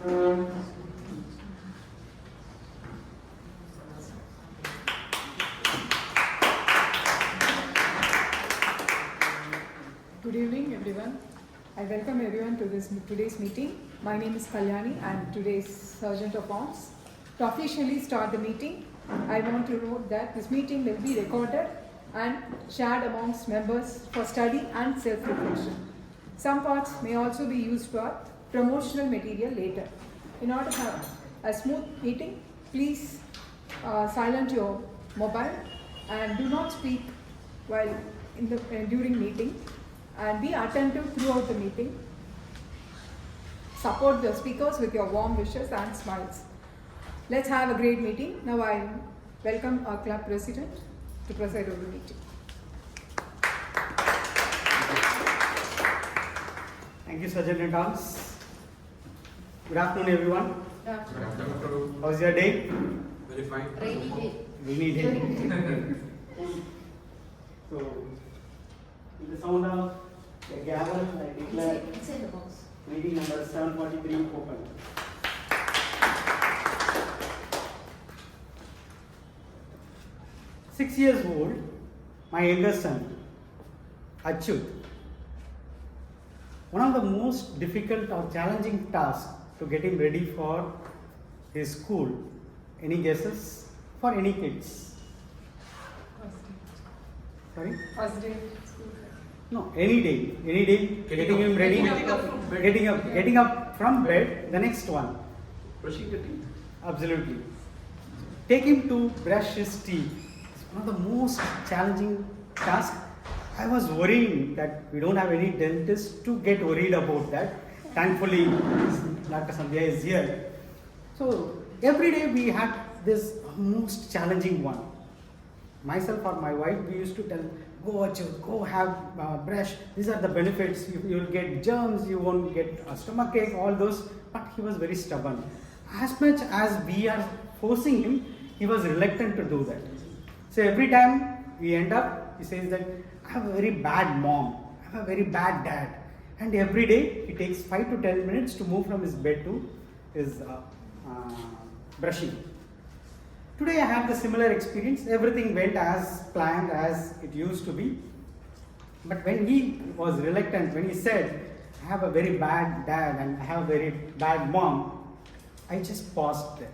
Good evening, everyone. I welcome everyone to today's meeting. My name is Kalyani. I am today's Sergeant of Arms. To officially start the meeting, I want to note that this meeting will be recorded and shared amongst members for study and self-reflection. Some parts may also be used for promotional material later. In order to have a smooth meeting, please silence your mobile and do not speak while during meeting, and be attentive throughout the meeting. Support the speakers with your warm wishes and smiles. Let's have a great meeting. Now I welcome our club president to preside over the meeting. Thank you, Sergeant at Arms. Good afternoon, everyone. Good afternoon. How's your day? Very fine. Rainy day. Rainy day. So, with the sound of the gavel, I declare Inside the box. meeting number 743 open. Six years old, my younger son, Achyut. One of the most difficult or challenging tasks to get him ready for his school. Any guesses for any kids? Sorry? First day school. No, any day, getting him ready, getting up from bed, the next one. Brushing the teeth. Absolutely. Take him to brush his teeth. It's one of the most challenging tasks. I was worrying that we don't have any dentist to get worried about that. Thankfully, Dr. Sandhya is here. So, every day we had this most challenging one. Myself or my wife, we used to tell, go Achyut, go have brush. These are the benefits. You will get germs, you won't get a stomach ache, all those. But he was very stubborn. As much as we are forcing him, he was reluctant to do that. So every time we end up, he says that I have a very bad mom, I have a very bad dad. And every day he takes 5 to 10 minutes to move from his bed to his brushing. Today I had the similar experience. Everything went as planned, as it used to be. But when he was reluctant, when he said, I have a very bad dad and I have a very bad mom, I just paused there.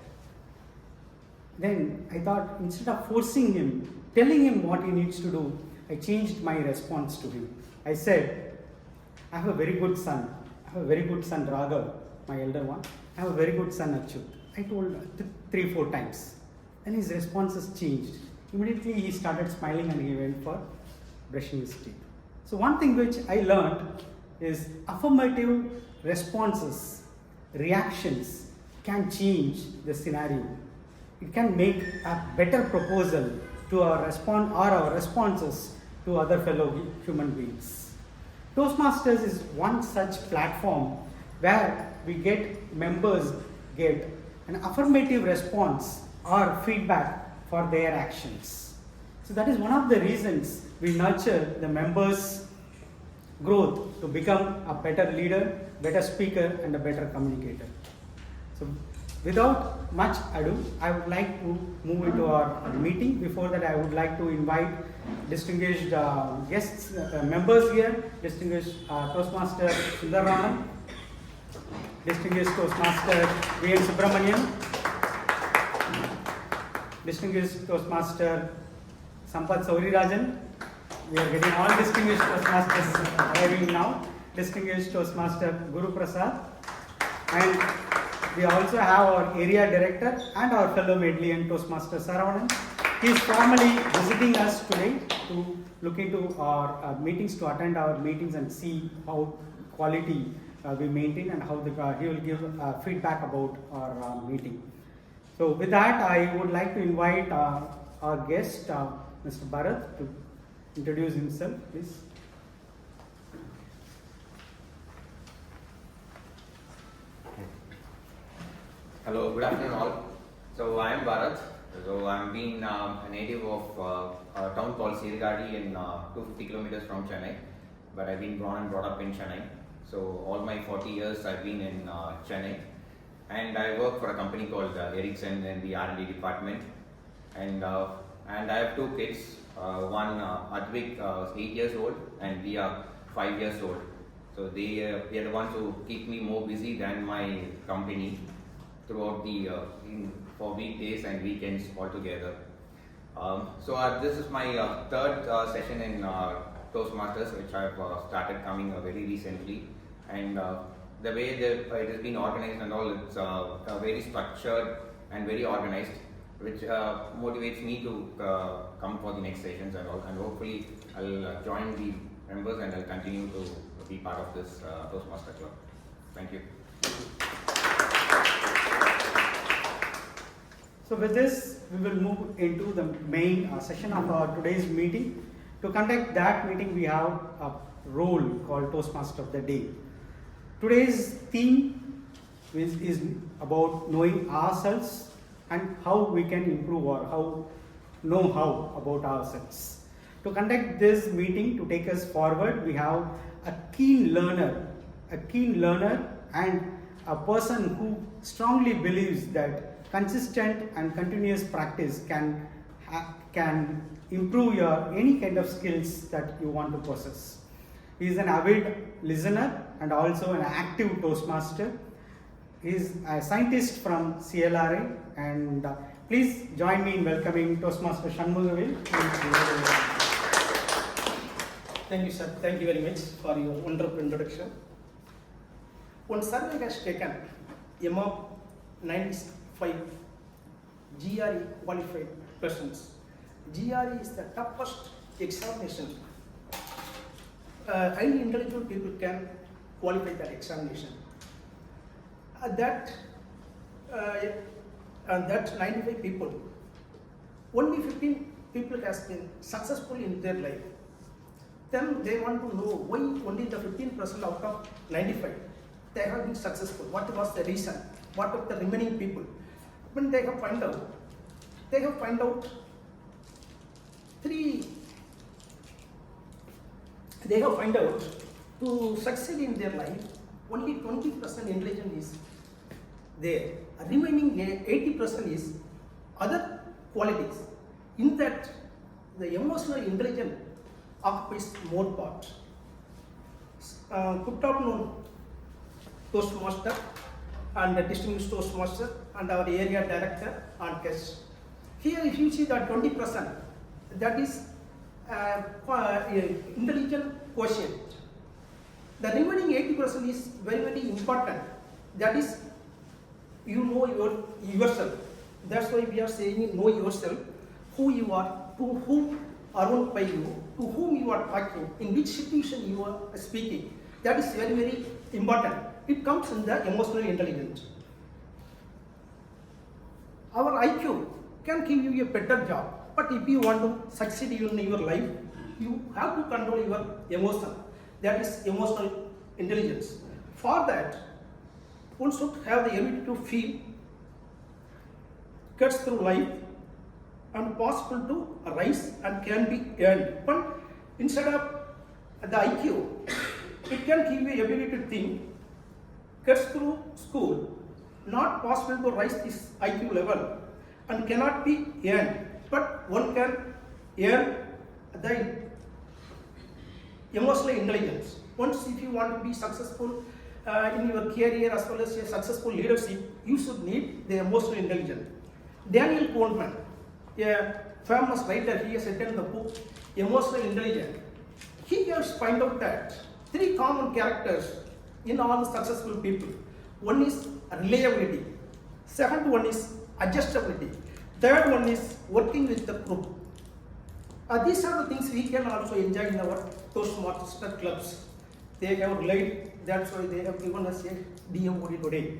Then I thought, instead of forcing him, telling him what he needs to do, I changed my response to him. I said, I have a very good son. I have a very good son, Raghav, my elder one. I have a very good son, Achyut. I told 3-4 times. Then his responses changed. Immediately he started smiling and he went for brushing his teeth. So one thing which I learned is affirmative responses, reactions can change the scenario. It can make a better proposal to our responses to other fellow human beings. Toastmasters is one such platform where members get an affirmative response or feedback for their actions. So that is one of the reasons we nurture the members' growth to become a better leader, better speaker, and a better communicator. So without much ado, I would like to move into our meeting. Before that, I would like to invite distinguished guests, members here, distinguished Toastmaster Saravanan, distinguished Toastmaster TM Subramanian, distinguished Toastmaster Sampath Saurirajan. We are getting all distinguished Toastmasters arriving now. Distinguished Toastmaster Guru Prasad. And we also have our area director and our fellow Medley and Toastmaster Saravanan. He is formally visiting us today to look into our meetings, to attend our meetings and see how quality we maintain and how he will give feedback about our meeting. So with that, I would like to invite our guest, Mr. Bharat, to introduce himself, please. Hello, good afternoon all. So I am Bharat. So I am being a native of a town called Sirgadi in 250 kilometers from Chennai. But I've been born and brought up in Chennai. So all my 40 years I've been in Chennai. and I work for a company called Ericsson in the R&D department. And I have two kids. One Advik is 8 years old, and we are 5 years old. So they are the ones who keep me more busy than my company throughout the for weekdays and weekends altogether. So this is my third session in Toastmasters, which I've started coming very recently, and the way that it has been organized and all, it's very structured and very organized, which motivates me to come for the next sessions and all, and hopefully I'll join the members and I'll continue to be part of this Toastmaster club. Thank you. So with this, we will move into the main session of our today's meeting. To conduct that meeting, we have a role called Toastmaster of the Day. Today's theme is about knowing ourselves and how we can improve or know how about ourselves. To conduct this meeting, to take us forward, we have a keen learner and a person who strongly believes that consistent and continuous practice can improve your any kind of skills that you want to possess. He is an avid listener and also an active Toastmaster. He is a scientist from CLRA, and please join me in welcoming Toastmaster Shanmugavil. Thank you, sir. Thank you very much for your wonderful introduction. One survey has taken among 95 GRE qualified persons. GRE is the toughest examination. Highly intelligent people can qualify that examination. That 95 people, only 15 people has been successful in their life. Then they want to know why only the 15% out of 95 they have been successful. What was the reason? What of the remaining people? When they have found out to succeed in their life, only 20% intelligence is there. Remaining 80% is other qualities. In that, the emotional intelligence occupies more part. Good top known Toastmaster and the distinguished Toastmaster and our area director and guest. Here, if you see that 20%, that is intelligent quotient. The remaining 80% is very, very important. That is, you know yourself. That's why we are saying know yourself, who you are, to whom are owned by you, to whom you are talking, in which situation you are speaking. That is very, very important. It comes in the emotional intelligence. Our IQ can give you a better job, but if you want to succeed in your life, you have to control your emotion. That is emotional intelligence. For that, one should have the ability to feel, gets through life, and possible to rise and can be earned. But instead of the IQ, it can give you ability to think, gets through school, not possible to rise this IQ level, and cannot be earned. But one can earn the emotional intelligence. Once, if you want to be successful in your career as well as a successful leadership, you should need the emotional intelligence. Daniel Goleman, a famous writer, he has written the book Emotional Intelligence. He has found out that 3 common characters in all the successful people. One is reliability, second one is adjustability, third one is working with the group. These are the things we can also enjoy in our Toastmaster clubs. They have relied, that's why they have given us a TMoD today.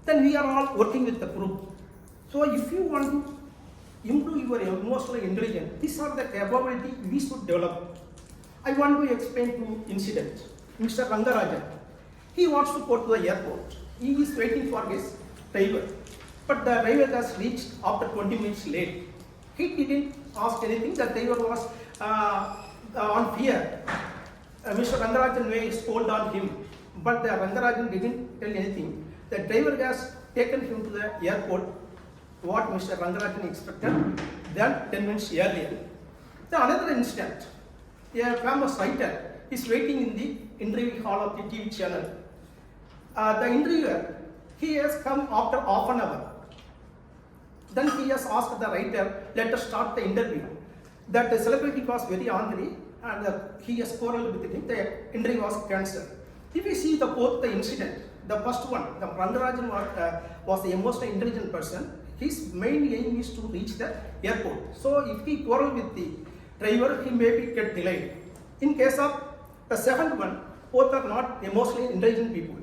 Then we are all working with the group. So if you want to improve your emotional intelligence, these are the capability we should develop. I want to explain 2 incidents. Mr. Rangarajan, he wants to go to the airport. He is waiting for his driver, but the driver has reached after 20 minutes late. He didn't ask anything. The driver was on fear. Mr. Rangarajan may scold on him, but the Rangarajan didn't tell anything. The driver has taken him to the airport, what Mr. Rangarajan expected, then 10 minutes earlier. The another incident, a famous writer is waiting in the interview hall of the TV channel. The interviewer, he has come after half an hour. Then he has asked the writer, let us start the interview. That the celebrity was very angry and he has quarreled with him. The interview was cancelled. If you see both the incident, the first one, the Rangarajan was the most intelligent person. His main aim is to reach the airport. So if he quarrel with the driver, he may get delayed. In case of the second one, both are not emotionally intelligent people.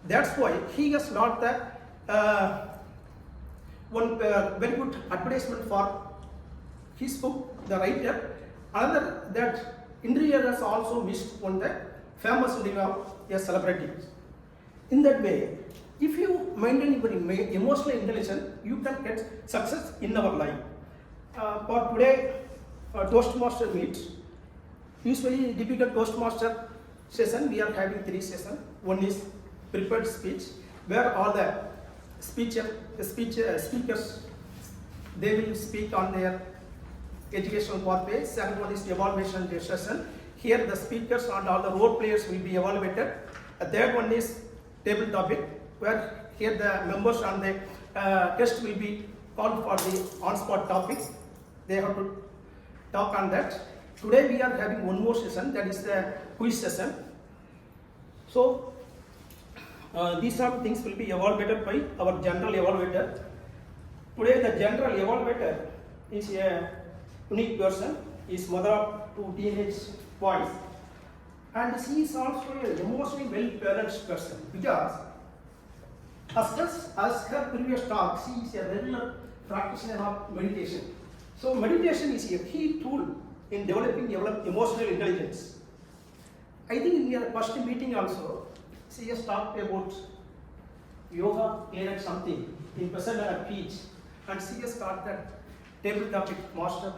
That's why he has not the one very good advertisement for his book, The Writer. Another, that interviewer has also missed on the famous interview of a celebrity. In that way, if you maintain your emotional intelligence, you can get success in our life. For today, Toastmaster meet. Usually, typical Toastmaster session, we are having 3 sessions. One is prepared speech, where all the speakers, they will speak on their educational pathway. Second one is evaluation session. Here the speakers and all the role players will be evaluated. The third one is table topic, where here the members and the guests will be called for the on-spot topics. They have to talk on that. Today we are having one more session, that is the quiz session. So these are things will be evaluated by our general evaluator. Today the general evaluator is a unique person, is mother of 2 teenage boys, and she is also an emotionally well-balanced person, because as her previous talk, she is a regular practitioner of meditation. So meditation is a key tool in developing emotional intelligence. I think in your first meeting also, she has talked about yoga, clear something in Prasanna speech, and she has got that table topic master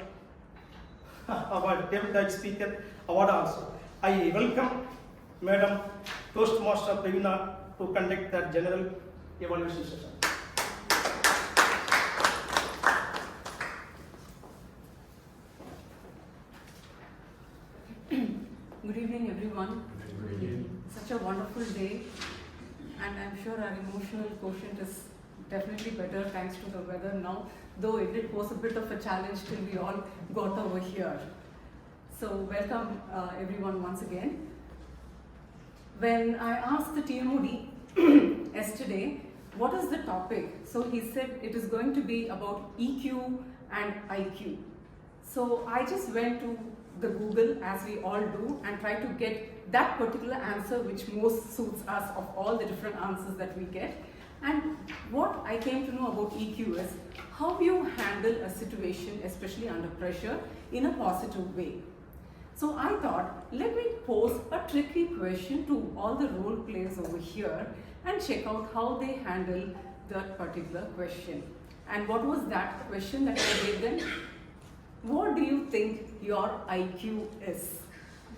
award, table topic speaker award also. I welcome Madam Toastmaster Pravina to conduct the general evaluation session. Good evening, everyone. Good evening. Such a wonderful day, and I'm sure our emotional quotient is definitely better thanks to the weather now, though it did pose a bit of a challenge till we all got over here. So welcome everyone once again. When I asked the TMoD yesterday, what is the topic? So he said it is going to be about EQ and IQ. So I just went to the Google, as we all do, and try to get that particular answer which most suits us of all the different answers that we get. And what I came to know about EQ is how you handle a situation, especially under pressure, in a positive way. So I thought, let me pose a tricky question to all the role players over here and check out how they handle that particular question. And what was that question that I gave them? What do you think your IQ is?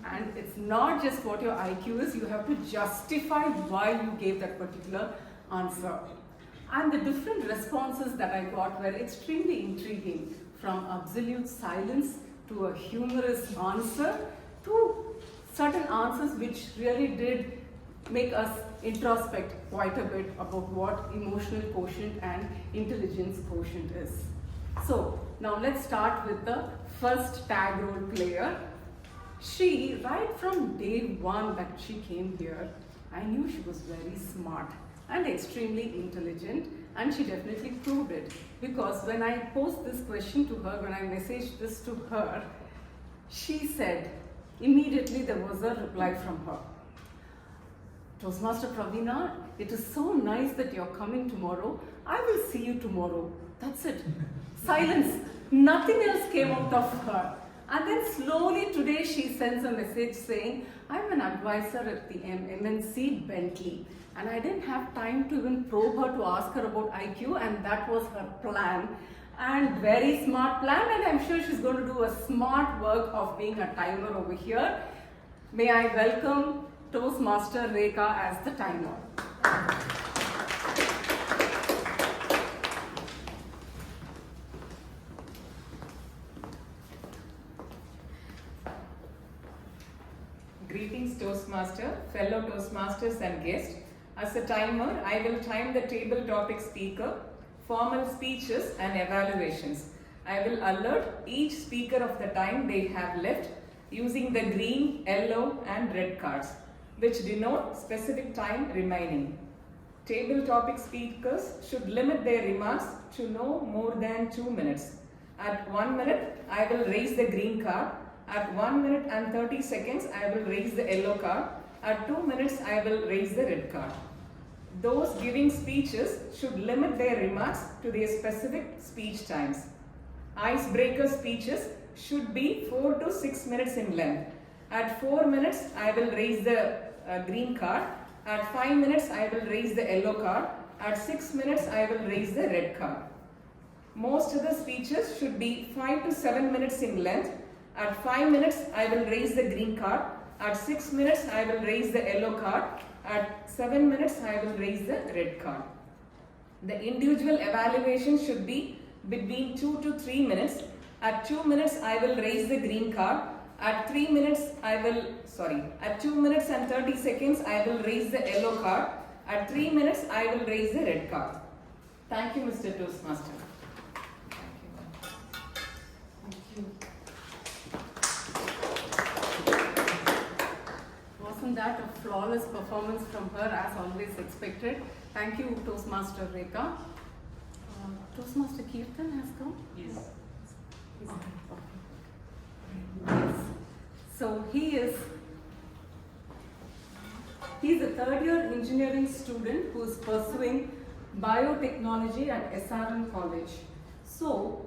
And it's not just what your IQ is, you have to justify why you gave that particular answer. And the different responses that I got were extremely intriguing, from absolute silence to a humorous answer to certain answers which really did make us introspect quite a bit about what emotional quotient and intelligence quotient is. So now let's start with the first tag role player. She, right from day one that she came here, I knew she was very smart and extremely intelligent, and she definitely proved it, because when I posed this question to her, when I messaged this to her, she said, immediately there was a reply from her. Toastmaster Pravina, it is so nice that you're coming tomorrow. I will see you tomorrow. That's it. Silence. Nothing else came out of her. And then slowly today she sends a message saying, I'm an advisor at the MNC Bentley. And I didn't have time to even probe her to ask her about IQ, and that was her plan. And very smart plan, and I'm sure she's going to do a smart work of being a timer over here. May I welcome Toastmaster Rekha as the timer. Greetings Toastmaster, fellow Toastmasters and guests. As a timer, I will time the table topic speaker, formal speeches and evaluations. I will alert each speaker of the time they have left using the green, yellow and red cards, which denote specific time remaining. Table topic speakers should limit their remarks to no more than 2 minutes. At 1 minute, I will raise the green card. At 1 minute and 30 seconds, I will raise the yellow card. At 2 minutes, I will raise the red card. Those giving speeches should limit their remarks to their specific speech times. Icebreaker speeches should be 4 to 6 minutes in length. At 4 minutes, I will raise the green card. At 5 minutes, I will raise the yellow card. At 6 minutes, I will raise the red card. Most of the speeches should be 5 to 7 minutes in length. At 5 minutes, I will raise the green card. At 6 minutes, I will raise the yellow card. At 7 minutes, I will raise the red card. The individual evaluation should be between 2 to 3 minutes. At 2 minutes, I will raise the green card. At 2 minutes and 30 seconds, I will raise the yellow card. At 3 minutes, I will raise the red card. Thank you, Mr. Toastmaster. Wasn't that a flawless performance from her as always expected? Thank you, Toastmaster Rekha. Toastmaster Kirtan has come? Yes. Yes. So he's a third-year engineering student who is pursuing biotechnology at SRM College. So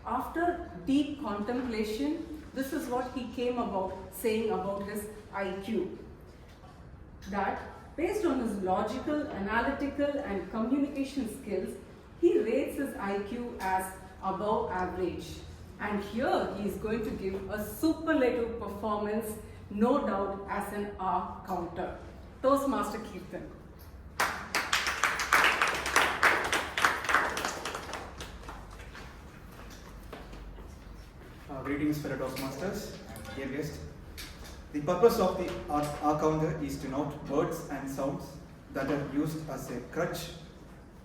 after deep contemplation, this is what he came about saying about his IQ. That based on his logical, analytical and communication skills, he rates his IQ as above average. And here he is going to give a superlative performance, no doubt as an R counter. Toastmaster Kirtan. Greetings fellow Toastmasters and dear guests. The purpose of the R counter is to note words and sounds that are used as a crutch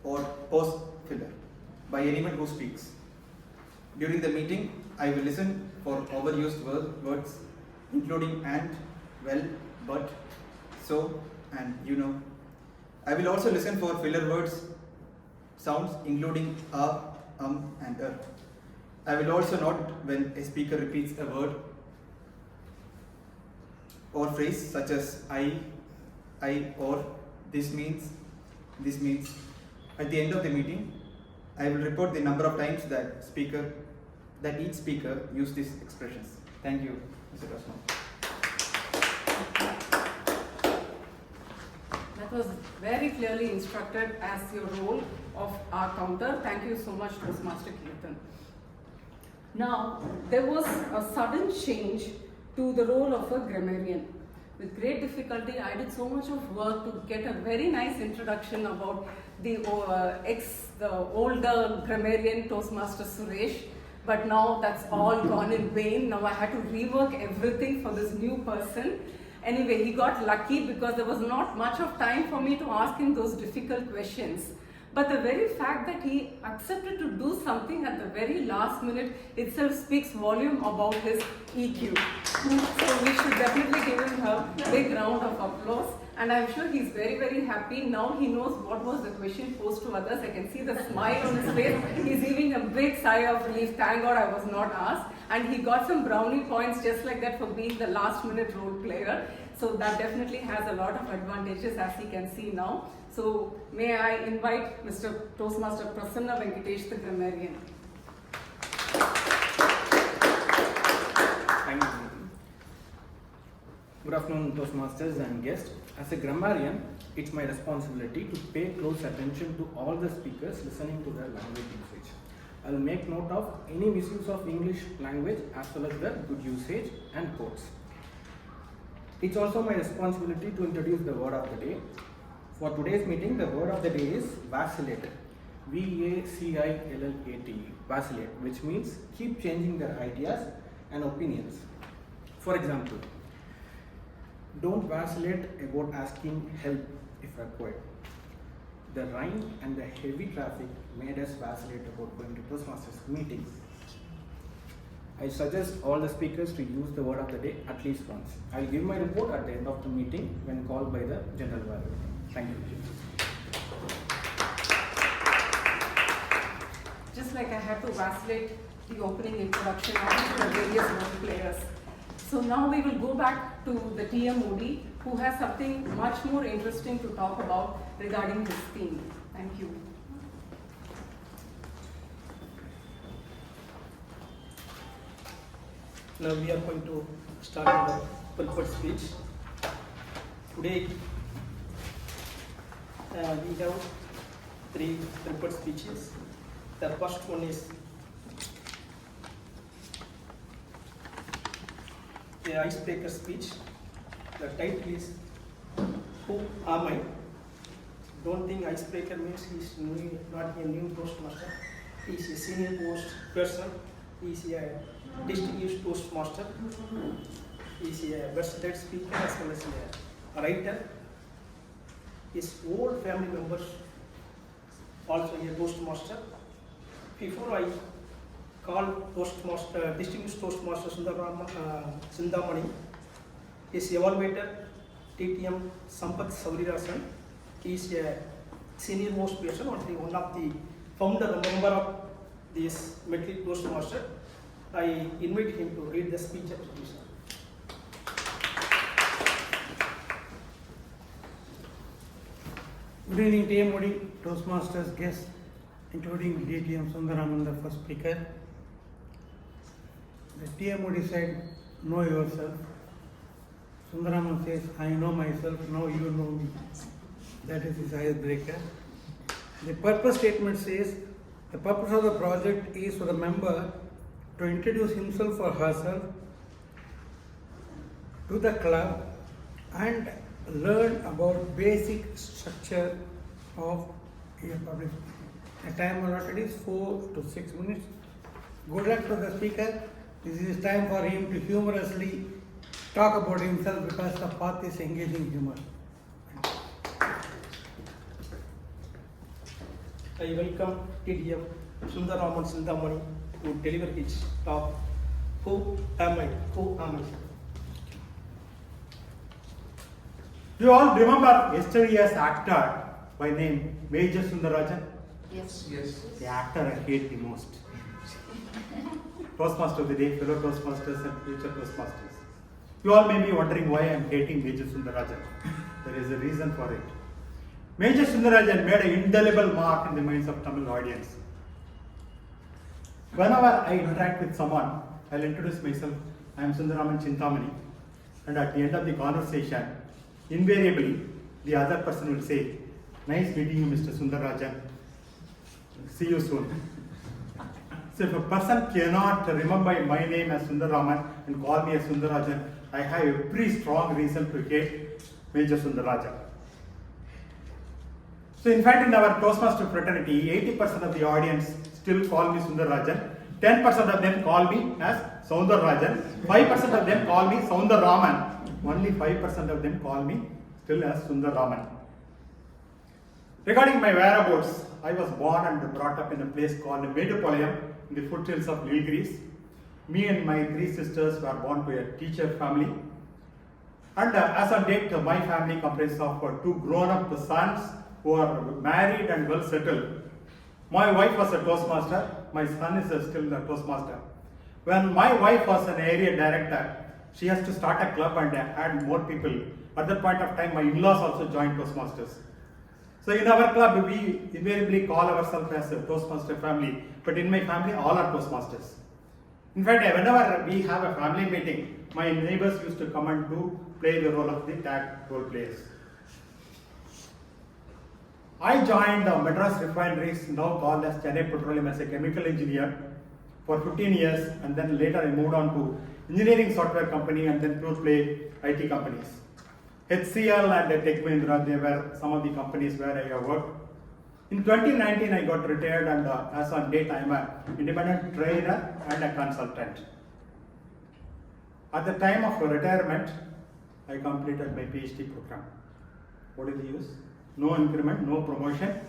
or pause filler by anyone who speaks. During the meeting, I will listen for overused words including and, well, but, so and you know. I will also listen for filler words, sounds including and I will also note when a speaker repeats a word or phrase such as I or this means. At the end of the meeting, I will report the number of times that each speaker used these expressions. Thank you, Mr. Toastmaster. That was very clearly instructed as your role of R counter. Thank you so much, Toastmaster Kirtan. Now, there was a sudden change to the role of a grammarian. With great difficulty, I did so much of work to get a very nice introduction about the older grammarian Toastmaster Suresh. But now that's all gone in vain. Now I had to rework everything for this new person. Anyway, he got lucky because there was not much of time for me to ask him those difficult questions. But the very fact that he accepted to do something at the very last minute itself speaks volume about his EQ. So we should definitely give him a big round of applause. And I'm sure he's very, very happy. Now he knows what was the question posed to others. I can see the smile on his face. He's giving a big sigh of relief. Thank God I was not asked. And he got some brownie points just like that for being the last minute role player. So that definitely has a lot of advantages as he can see now. So may I invite Mr. Toastmaster Prasanna Venkatesh, the grammarian. Thank you. Good afternoon, Toastmasters and guests. As a grammarian, it's my responsibility to pay close attention to all the speakers listening to their language usage. I will make note of any misuse of English language as well as the good usage and quotes. It's also my responsibility to introduce the word of the day. For today's meeting, the word of the day is vacillate. V-A-C-I-L-L-A-T, vacillate, which means keep changing their ideas and opinions. For example, Don't vacillate about asking help if required. The rain and the heavy traffic made us vacillate about going to Toastmasters meetings. I suggest all the speakers to use the word of the day at least once. I will give my report at the end of the meeting when called by the general evaluator. Thank you. Just like I had to vacillate the opening introduction of the various role players. So now we will go back to the TMoD, who has something much more interesting to talk about regarding this theme. Thank you. Now we are going to start with the prepared speech. Today we have 3 prepared speeches. The first one is the icebreaker speech. The title is "Who Am I?" Don't think icebreaker means he is not a new Toastmaster. He is a senior post person. He is a distinguished Toastmaster. He is a versatile speaker as well as a writer. His whole family members also a Toastmaster. Before I call Toastmaster, distinguished Toastmaster Sindhamani, his evaluator TM Venkataseshan. He is a senior most person, one of the founder member of this Medley Toastmaster. I invite him to read the speech application. Good evening, TMoD, Toastmasters guests, including TM Sundaram, the first speaker. The TMoD said, know yourself. Sundaraman says, I know myself, now you know me. That is his icebreaker. The purpose statement says, the purpose of the project is for the member to introduce himself or herself to the club and learn about basic structure of a public speaking. The time allotted is 4 to 6 minutes. Good luck to the speaker. This is time for him to humorously talk about himself because the path is engaging humor. I welcome TM Sundaraman Sindhamani to deliver his talk. Who am I? Who am I? You all remember yesterday's actor by name Major Sundarajan? Yes. Yes. The actor I hate the most. Toastmaster of the day, fellow Toastmasters and future Toastmasters. You all may be wondering why I am hating Major Sundarajan. There is a reason for it. Major Sundarajan made an indelible mark in the minds of Tamil audience. Whenever I interact with someone, I'll introduce myself. I am Sundaraman Chintamani. And at the end of the conversation, invariably, the other person will say, nice meeting you, Mr. Sundarajan. See you soon. So if a person cannot remember my name as Sundaraman and call me as Sundarajan, I have a pretty strong reason to hate Major Sundarajan. So in fact, in our Toastmaster fraternity, 80% of the audience still call me Sundarajan, 10% of them call me as Soundarajan, 5% of them call me Soundaraman, only 5% of them call me still as Sundaraman. Regarding my whereabouts, I was born and brought up in a place called Medupalayam in the foothills of Nilgiris. Me and my 3 sisters were born to a teacher family. And as on date, my family comprises of 2 grown-up sons who are married and well settled. My wife was a Toastmaster, my son is still a Toastmaster. When my wife was an area director, she has to start a club and add more people. At that point of time, my in-laws also joined Toastmasters. So in our club, we invariably call ourselves as a Toastmaster family, but in my family, all are Toastmasters. In fact, whenever we have a family meeting, my neighbors used to come and play the role of the tag role players. I joined Madras Refineries, now called as Chennai Petroleum, as a chemical engineer for 15 years, and then later I moved on to engineering software company and then pure play IT companies. HCL and Tech Mahindra, they were some of the companies where I have worked. In 2019, I got retired, and as on date, I am an independent trainer and a consultant. At the time of retirement, I completed my PhD program. What is the use? No increment, no promotion,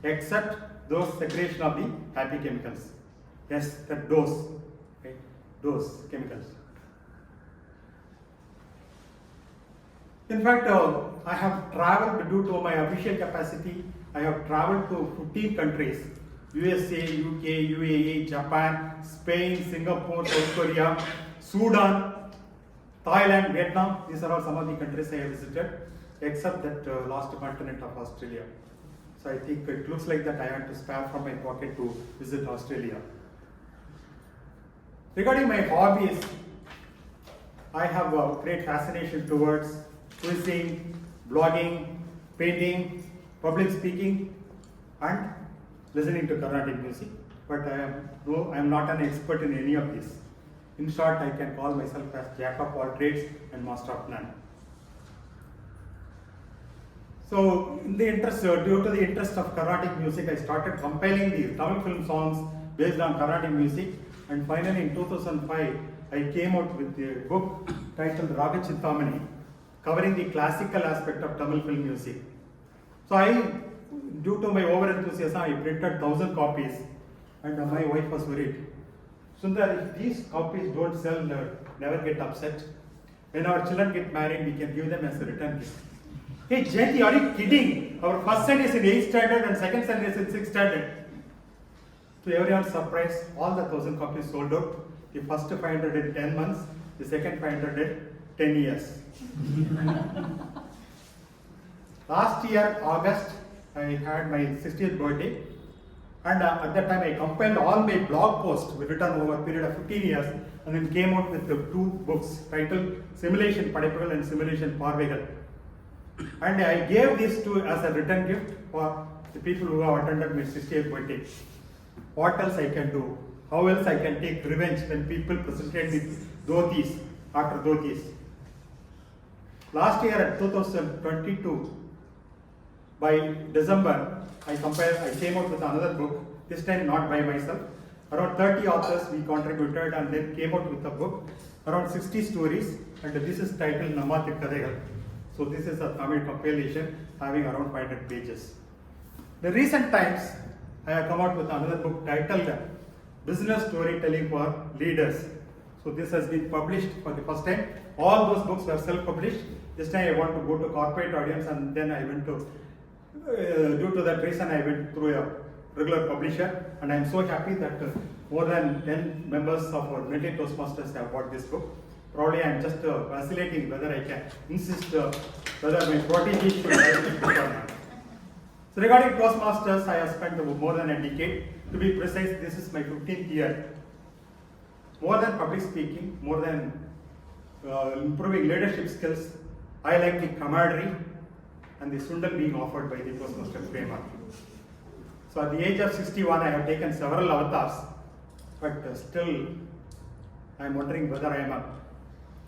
except those secretion of the happy chemicals. Yes, that dose, right? Those chemicals. In fact, I have traveled due to my official capacity. I have traveled to 15 countries: USA, UK, UAE, Japan, Spain, Singapore, South Korea, Sudan, Thailand, Vietnam. These are all some of the countries I have visited, except that last continent of Australia. So I think it looks like that I had to spare from my pocket to visit Australia. Regarding my hobbies, I have a great fascination towards quizzing, blogging, painting, public speaking, and listening to Carnatic music. But I am not an expert in any of these. In short, I can call myself as jack of all trades and master of none. So, in the interest, due to the interest of Carnatic music, I started compiling the Tamil film songs based on Carnatic music, and finally in 2005, I came out with a book titled Raga Chintamani, covering the classical aspect of Tamil film music. So due to my over enthusiasm, I printed 1,000 copies, and my wife was worried. Sundar, if these copies don't sell, never get upset. When our children get married, we can give them as a return gift. Hey Jayanti, are you kidding? Our first son is in 8th standard and second son is in 6th standard. To everyone's surprise, all the 1,000 copies sold out. The first 500 in 10 months, the second 500 in 10 years. Last year, August, I had my 60th birthday, and at that time I compiled all my blog posts written over a period of 15 years, and then came out with the 2 books titled Simulation Padaippugal and Simulation Parvaigal. And I gave these 2 as a return gift for the people who have attended my 60th birthday. What else I can do? How else I can take revenge when people presented me dhotis after dhotis? Last year at 2022, by December, I came out with another book, this time not by myself. Around 30 authors we contributed and then came out with a book, around 60 stories, and this is titled Nammathu Kadaigal. So this is a Tamil compilation having around 500 pages. In recent times, I have come out with another book titled Business Storytelling for Leaders. So this has been published for the first time. All those books were self-published. This time I want to go to corporate audience, and then I went to, due to that reason, I went through a regular publisher, and I am so happy that more than 10 members of our Medley Toastmasters have bought this book. Probably I am just vacillating whether I can insist whether my protege should write this book or not. So regarding Toastmasters, I have spent more than a decade. To be precise, this is my 15th year. More than public speaking, more than improving leadership skills, I like the camaraderie and the sundal being offered by the Toastmaster framework. So at the age of 61, I have taken several avatars, but still I am wondering whether I am a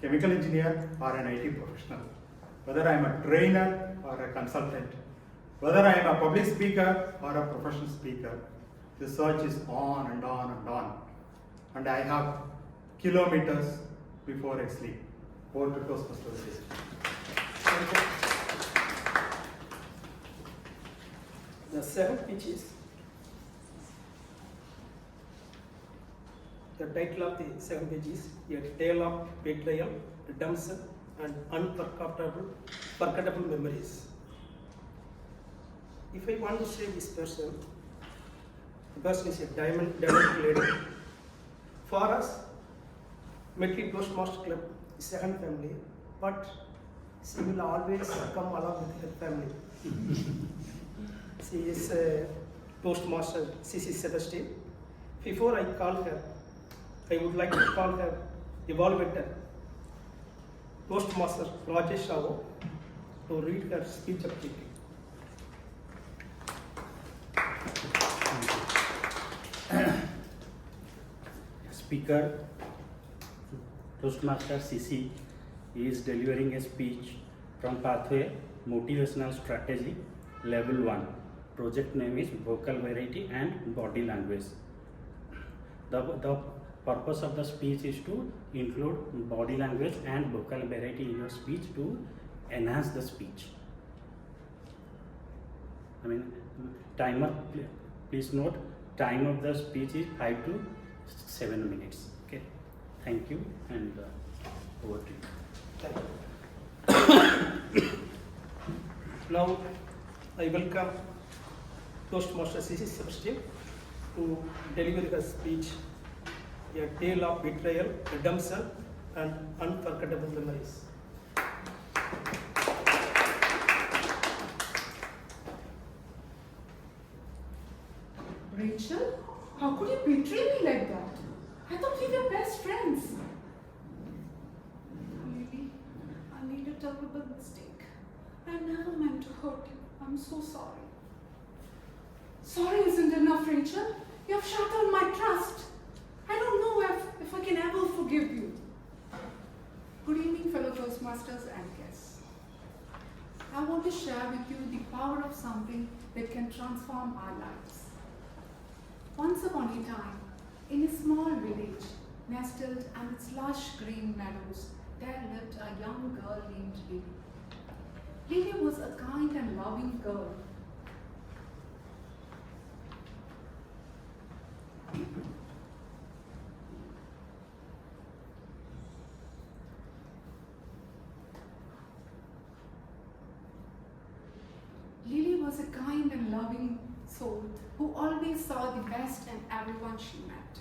chemical engineer or an IT professional, whether I am a trainer or a consultant, whether I am a public speaker or a professional speaker. The search is on and on and on. And I have kilometers before I sleep. Over to Toastmasters. The 7 pitch is the title of the 7 page is A Tale of Betrayal, Redemption, and Unforgettable Memories. If I want to say this person, the person is a diamond lady. For us, Medley Toastmaster Club is second family, but she will always come along with her family. She is a Toastmaster, C.C. Celestine. Before I call her, I would like to call her Evaluator, Toastmaster Rajesh Rao, to read her speech objective. Speaker, Toastmaster CC is delivering a speech from Pathway Motivational Strategy Level 1. Project name is Vocal Variety and Body Language. The Purpose of the speech is to include body language and vocabulary in your speech to enhance the speech. I mean, timer, please note, time of the speech is 5 to 7 minutes. Okay, thank you, and over to you. Now, I welcome Toastmaster C.C. Sebastian to deliver the speech, A Tale of Betrayal, Redemption, and Unforgettable Memories. Rachel, how could you betray me like that? I thought we were best friends. Lily, I made a terrible mistake. I never meant to hurt you. I'm so sorry. Sorry isn't enough, Rachel. You have shattered my trust. I don't know if I can ever forgive you. Good evening, fellow Toastmasters and guests. I want to share with you the power of something that can transform our lives. Once upon a time, in a small village, nestled amid its lush green meadows, there lived a young girl named Lily. Lily was a kind and loving girl. Lily was a kind and loving soul who always saw the best in everyone she met.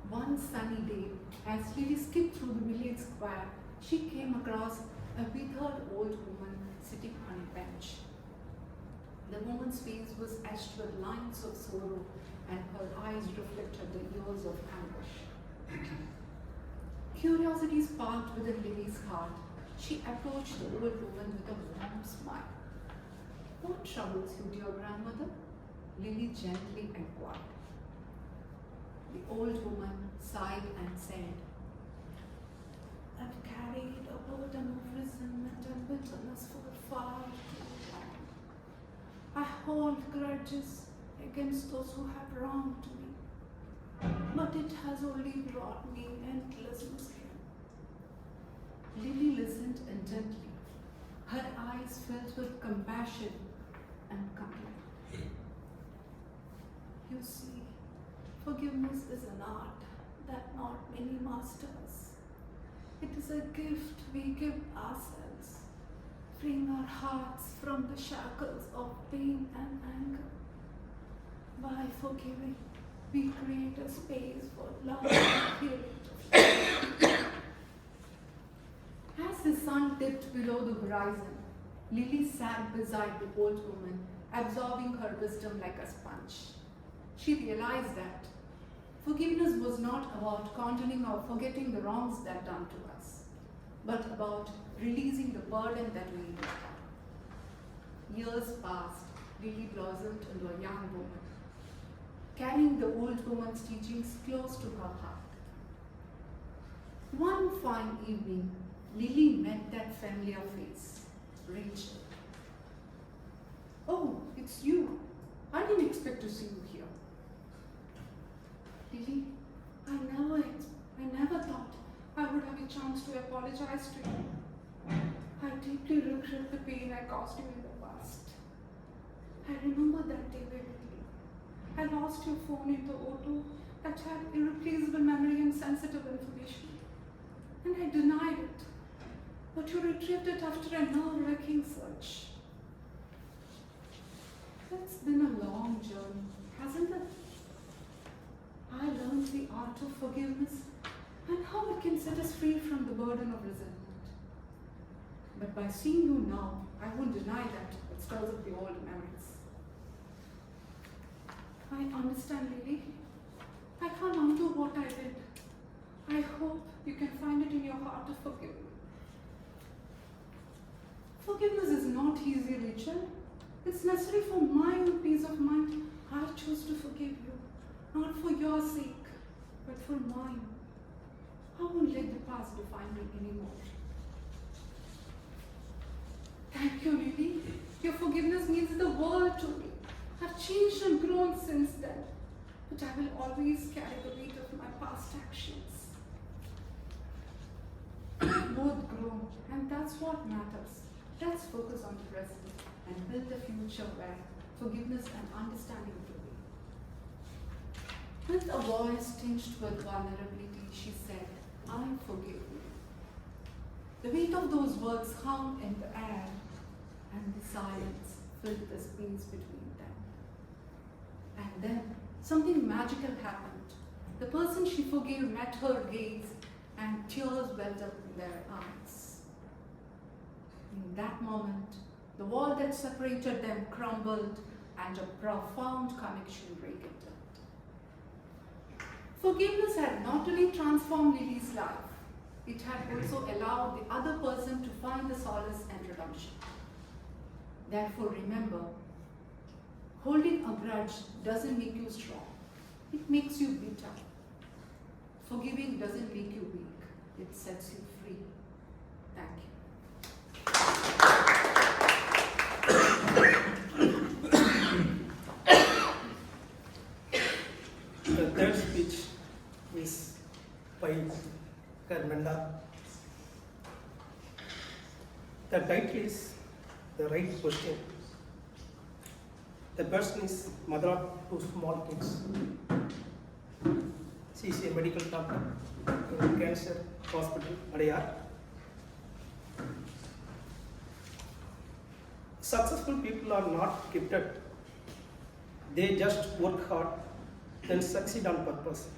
One sunny day, as Lily skipped through the village square, she came across a withered old woman sitting on a bench. The woman's face was etched with lines of sorrow, and her eyes reflected the years of anguish. Curiosity sparked within Lily's heart. She approached the old woman with a warm smile. "What troubles you, dear grandmother?" Lily gently inquired. The old woman sighed and said, "I've carried a burden of resentment and bitterness for far too long. I hold grudges against those who have wronged me, but it has only brought me endless misery." Lily listened intently, her eyes filled with compassion and comfort. "You see, forgiveness is an art that not many masters. It is a gift we give ourselves, freeing our hearts from the shackles of pain and anger. By forgiving, we create a space for love and healing." As the sun dipped below the horizon, Lily sat beside the old woman, absorbing her wisdom like a sponge. She realized that forgiveness was not about condoning or forgetting the wrongs that done to us, but about releasing the burden that we bear. Years passed, Lily blossomed into a young woman, carrying the old woman's teachings close to her heart. One fine evening, Lily met that familiar face, Rachel. "Oh, it's you. I didn't expect to see you here." "Lily, I never thought I would have a chance to apologize to you. I deeply regret the pain I caused you in the past. I remember that day vividly. I lost your phone in the auto that had irreplaceable memory and sensitive information, and I denied it. But you retrieved it after a nerve-wracking search. It's been a long journey, hasn't it? I learned the art of forgiveness and how it can set us free from the burden of resentment. But by seeing you now, I won't deny that it stirs up the old memories." "I understand, Lily. I can't undo what I did. I hope you can find it in your heart to forgive me." Forgiveness is not easy, Rachel. It's necessary for my own peace of mind. I choose to forgive you, not for your sake, but for mine. I won't let the past define me anymore. Thank you, Lily. Your forgiveness means the world to me. I've changed and grown since then, but I will always carry the weight of my past and that's what matters. Let's focus on the present and build a future where forgiveness and understanding will be. With a voice tinged with vulnerability, she said, "I forgive you." The weight of those words hung in the air, and the silence filled the space between them. And then something magical happened. The person she forgave met her gaze, and tears welled up in their eyes. In that moment, the wall that separated them crumbled, and a profound connection rekindled. Forgiveness had not only transformed Lily's life, it had also allowed the other person to find the solace and redemption. Therefore, remember, holding a grudge doesn't make you strong. It makes you bitter. Forgiving doesn't make you weak. It sets you free. Thank you. The third speech is by Carmenda. The title is The Right Question. The person is mother of two small kids. She is a medical doctor in cancer hospital, Adayar. Successful people are not gifted. They just work hard, then succeed on purpose.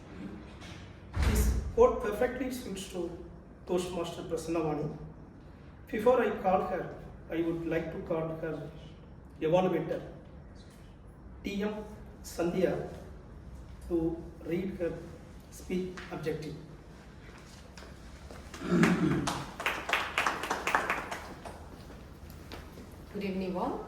This quote perfectly suits to Toastmaster Prasanna. Before I call her, I would like to call her Evaluator, TM Sandhya, to read her speech objective. Good evening all.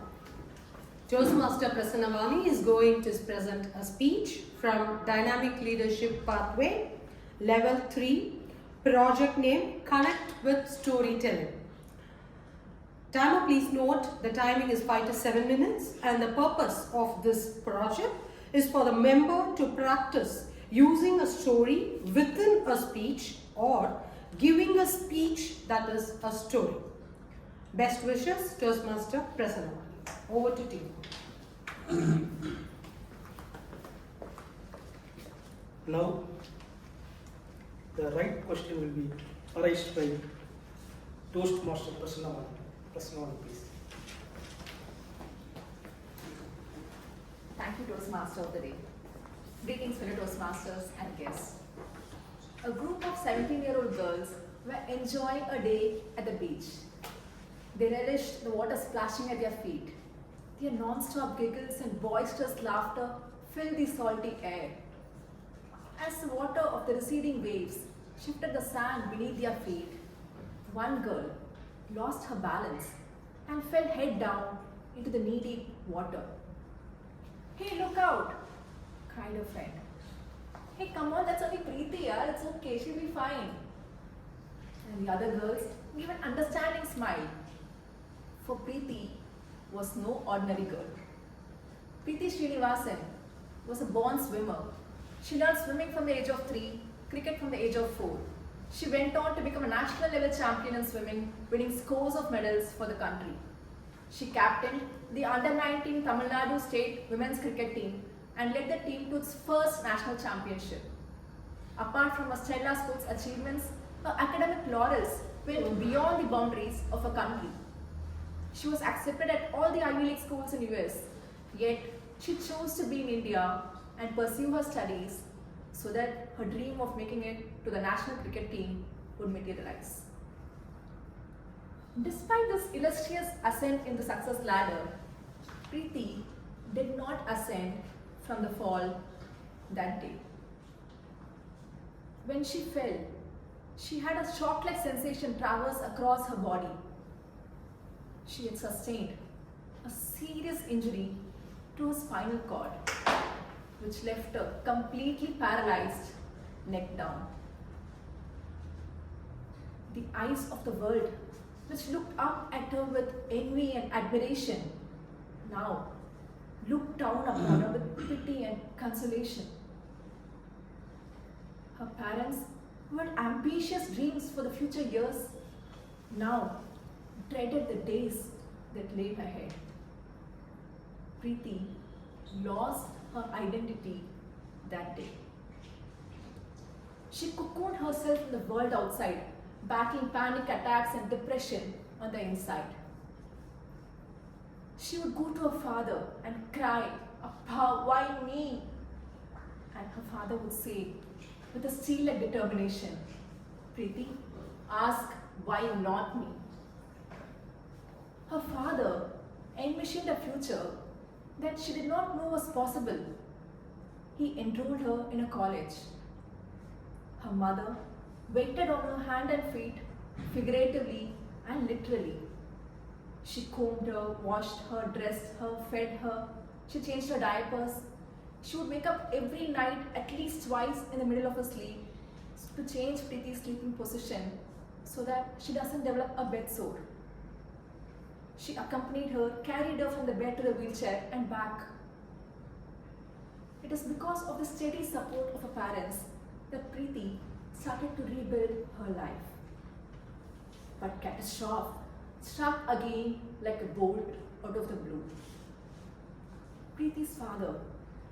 Toastmaster Prasanna is going to present a speech from Dynamic Leadership Pathway, Level 3, project name Connect with Storytelling. Timer, please note the timing is 5 to 7 minutes, and the purpose of this project is for the member to practice using a story within a speech or giving a speech that is a story. Best wishes, Toastmaster Prasanna. Over to you. Now, the right question will be arised by Toastmaster Prasanna. Prasanna, please. Thank you, Toastmaster of the Day. Greetings, fellow Toastmasters and guests. A group of 17-year-old girls were enjoying a day at the beach. They relished the water splashing at their feet. Their non-stop giggles and boisterous laughter filled the salty air. As the water of the receding waves shifted the sand beneath their feet, one girl lost her balance and fell head down into the knee-deep water. "Hey, look out!" cried her friend. "Hey, come on, that's only Preeti, yaar. It's okay, she'll be fine." And the other girls gave an understanding smile. For Preeti was no ordinary girl. Preeti Srinivasan was a born swimmer. She learned swimming from the age of 3, cricket from the age of 4. She went on to become a national level champion in swimming, winning scores of medals for the country. She captained the under-19 Tamil Nadu state women's cricket team and led the team to its first national championship. Apart from her stellar sports achievements, her academic laurels went beyond the boundaries of her country. She was accepted at all the Ivy League schools in US, yet she chose to be in India and pursue her studies so that her dream of making it to the national cricket team would materialize. Despite this illustrious ascent in the success ladder, Preeti did not ascend from the fall that day. When she fell, she had a shock-like sensation traverse across her body. She had sustained a serious injury to her spinal cord, which left her completely paralyzed, neck down. The eyes of the world, which looked up at her with envy and admiration, now looked down upon her with pity and consolation. Her parents, who had ambitious dreams for the future years, now dreaded the days that lay ahead. Preeti lost her identity that day. She cocooned herself in the world outside, battling panic attacks and depression on the inside. She would go to her father and cry, "Appa, why me?" And her father would say, with a steel-like determination, "Preeti, ask why not me?" Her father envisioned a future that she did not know was possible. He enrolled her in a college. Her mother waited on her hand and feet, figuratively and literally. She combed her, washed her, dressed her, fed her. She changed her diapers. She would wake up every night at least twice in the middle of her sleep to change Preeti's sleeping position so that she doesn't develop a bed sore. She accompanied her, carried her from the bed to the wheelchair and back. It is because of the steady support of her parents that Preeti started to rebuild her life. But catastrophe struck again like a bolt out of the blue. Preeti's father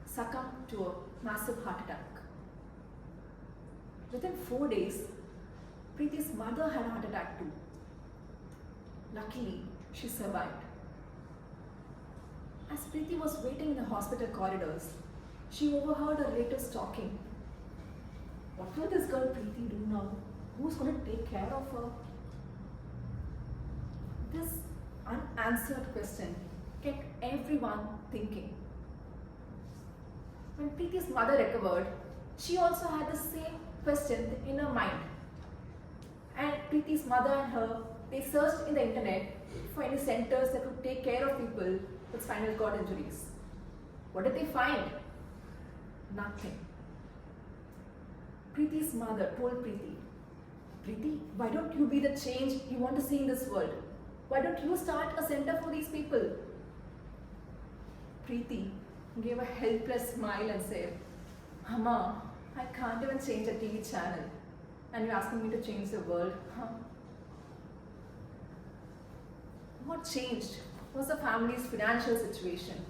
succumbed to a massive heart attack. Within 4 days, Preeti's mother had a heart attack too. Luckily, she survived. As Preeti was waiting in the hospital corridors, she overheard her relatives talking. What will this girl Preeti do now? Who's going to take care of her? This unanswered question kept everyone thinking. When Preeti's mother recovered, she also had the same question in her mind. And Preeti's mother and her, they searched in the internet for any centers that would take care of people with spinal cord injuries. What did they find? Nothing. Preeti's mother told Preeti, "Preeti, why don't you be the change you want to see in this world? Why don't you start a center for these people?" Preeti gave a helpless smile and said, "Amma, I can't even change a TV channel. And you're asking me to change the world, huh?" What changed was the family's financial situation.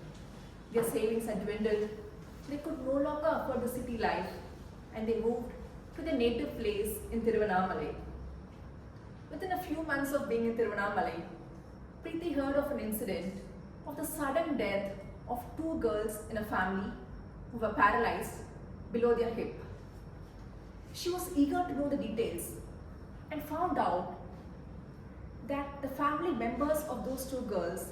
Their savings had dwindled. They could no longer afford the city life, and they moved to their native place in Tiruvannamalai. Within a few months of being in Tiruvannamalai, Preeti heard of an incident of the sudden death of 2 girls in a family who were paralyzed below their hip. She was eager to know the details and found out that the family members of those 2 girls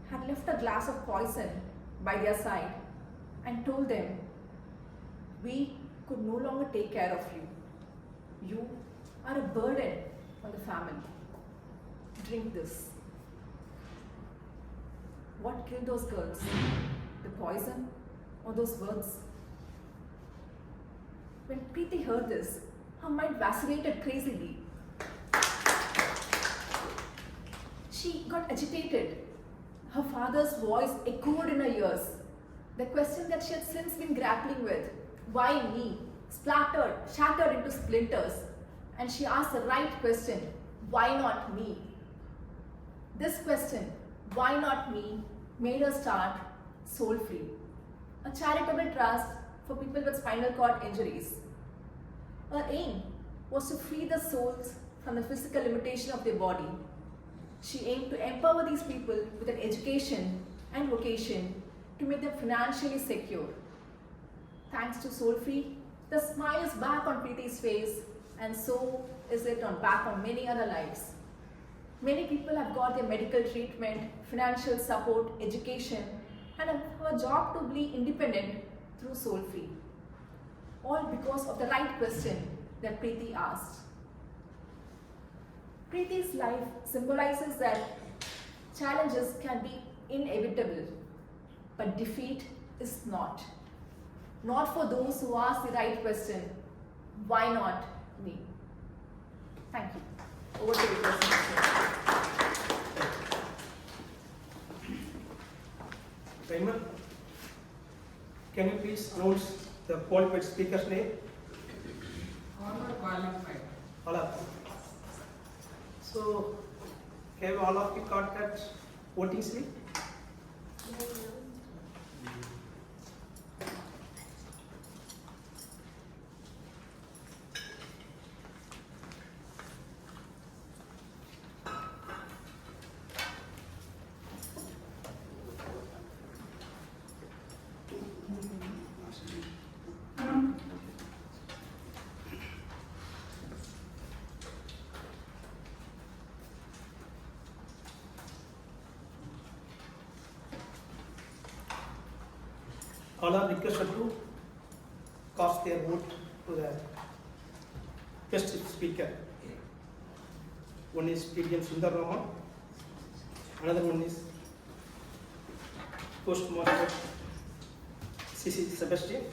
had left a glass of poison by their side and told them, "We could no longer take care of you. You are a burden on the family. Drink this." What killed those girls? The poison or those words? When Preeti heard this, her mind vacillated crazily. She got agitated. Her father's voice echoed in her ears. The question that she had since been grappling with, "Why me?" shattered into splinters, and she asked the right question, "Why not me?" This question, "Why not me?" made her start Soul Free, a charitable trust for people with spinal cord injuries. Her aim was to free the souls from the physical limitation of their body. She aimed to empower these people with an education and vocation to make them financially secure. Thanks to Soul Free, the smile is back on Preeti's face, and so is it back on many other lives. Many people have got their medical treatment, financial support, education, and have a job to be independent through Soul Free. All because of the right question that Preeti asked. Preeti's life symbolizes that challenges can be inevitable, but defeat is not. Not for those who ask the right question, "Why not me?" Thank you. Over to you, Toastmaster. Timer. Can you please announce the qualified speaker's name? All are qualified. All are. So, have all of you got that voting slip? All are requested to cast their vote to the guest speaker. One is TM Sundarama, another one is Toastmaster CC Sebastian,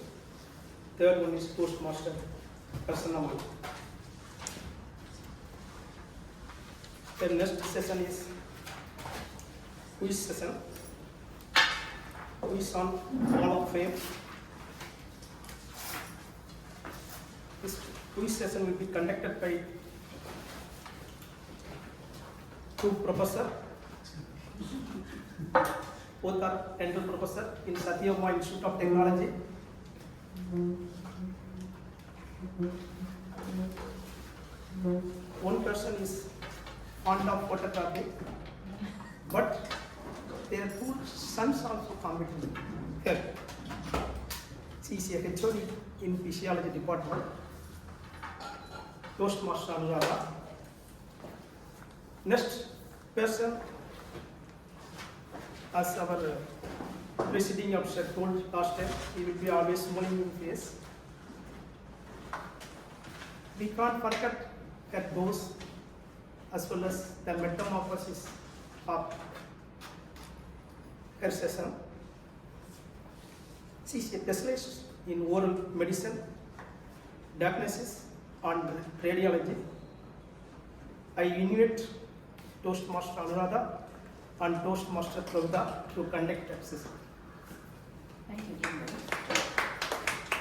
third one is Toastmaster Prasanna Venkatesh. The next session is quiz session. Quiz on Hall of Fame. This quiz session will be conducted by two professors. Both are dental professors in Satyama Institute of Technology. One person is fond of photography, but their two sons also competent here. She is a HOD in physiology department. Toastmaster Anuradha. Next person, as our Presiding Officer told last time, he will be always smiling in face. We can't forget that those as well as the metamorphosis of her session. She is a specialist in oral medicine, diagnosis and radiology. I invite Toastmaster Anuradha and Toastmaster Pravda to conduct that session. Thank you, Jim.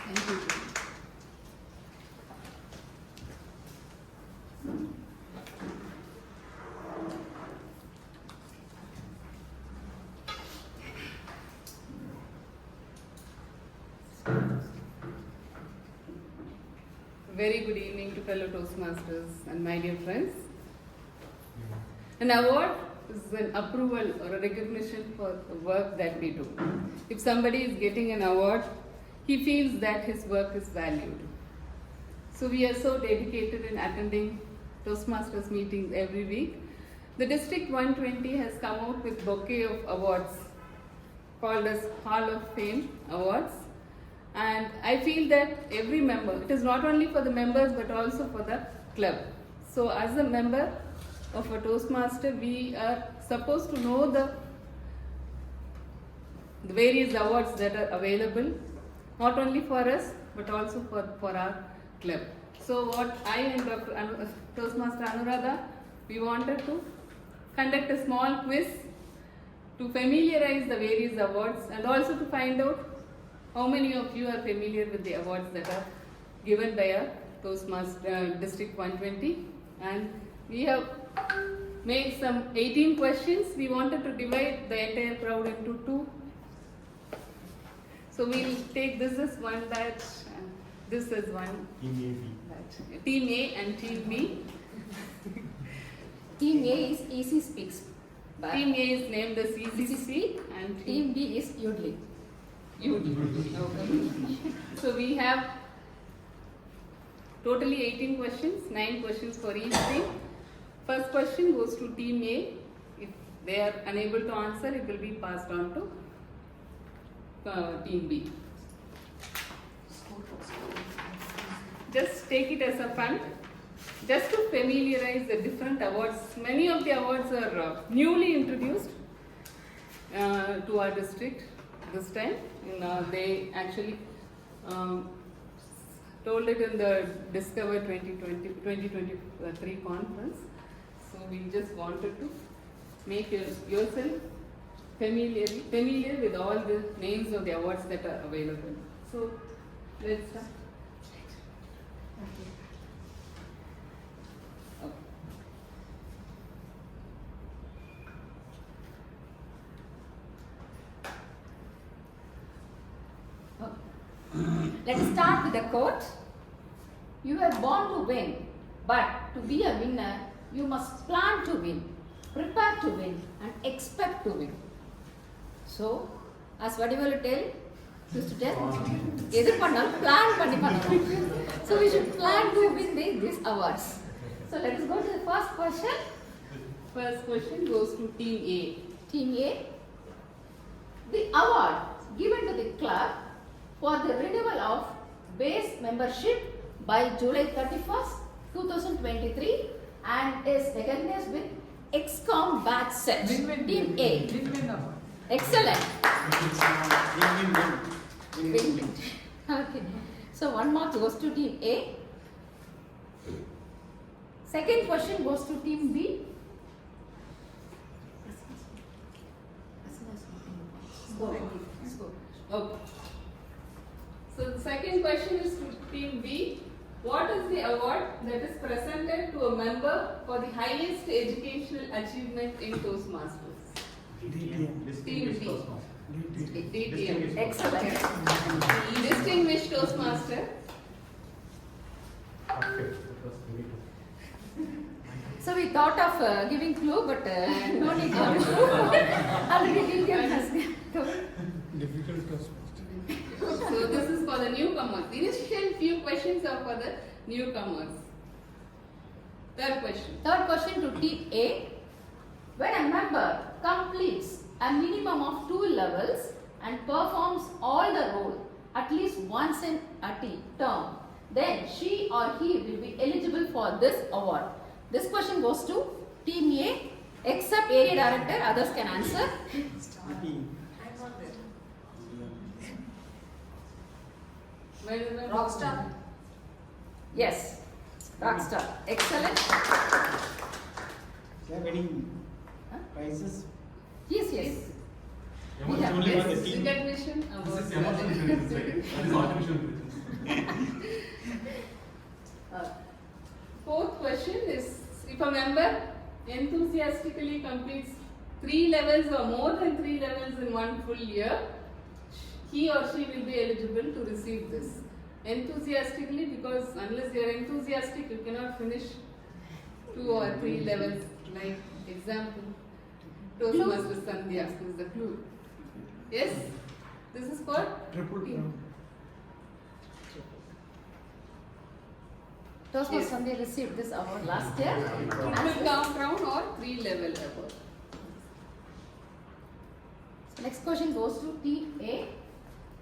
Thank you, Jim. Very good evening to fellow Toastmasters and my dear friends. An award is an approval or a recognition for the work that we do. If somebody is getting an award, he feels that his work is valued. So we are so dedicated in attending Toastmasters meetings every week. The District 120 has come out with bouquet of awards called as Hall of Fame Awards. And I feel that every member, it is not only for the members but also for the club. So as a member of a Toastmaster, we are supposed to know the various awards that are available, not only for us but also for our club. So what I and Dr. Toastmaster Anuradha, we wanted to conduct a small quiz to familiarize the various awards and also to find out how many of you are familiar with the awards that are given by our Toastmaster District 120? And we have made some 18 questions. We wanted to divide the entire crowd into two. So we will take this as one batch and this as one batch. Team A and Team B. Team A is Easy Speaks. Team A is named as Easy Speak and Team B is Yodeling. Okay. So we have totally 18 questions, 9 questions for each team. First question goes to Team A. If they are unable to answer, it will be passed on to Team B. Just take it as a fun, just to familiarize the different awards. Many of the awards are newly introduced to our district this time. They actually told it in the Discover 2023 conference. So we just wanted to make yourself familiar with all the names of the awards that are available. So let's start. Let's start with the quote. You were born to win, but to be a winner, you must plan to win, prepare to win, and expect to win. So, as what you will tell, used to tell, plan. So we should plan to win these awards. So let us go to the first question. First question goes to Team A. Team A. The award given to the club for the renewal of base membership by July 31st, 2023 and is recognized with XCOM badge set. Team A. Excellent. Win. Okay. So 1 mark goes to Team A. Second question goes to Team B. Okay. So the second question is to Team B. What is the award that is presented to a member for the highest educational achievement in Toastmasters? Team B. DTM. Excellent. Distinguished Toastmaster. So we thought of giving clue, but no need to. Already DTM has given. Difficult Toastmaster. So this is for the newcomers. The initial few questions are for the newcomers. Third question. Third question to Team A. When a member completes a minimum of 2 levels and performs all the role at least once in a term, then she or he will be eligible for this award. This question goes to Team A, except area director, others can answer. Rockstar. Yes, Rockstar. Excellent. They are winning prizes. Yes. We have best recognition award. Fourth question is, if a member enthusiastically completes 3 levels or more than 3 levels in 1 full year, he or she will be eligible to receive this. Enthusiastically, because unless you are enthusiastic, you cannot finish 2 or 3 levels. Like example, Toastmaster Sandhya is the clue. Yes, this is for Triple team. Toastmaster Sandhya received this award last year. Triple count round or 3 level award. So next question goes to Team A.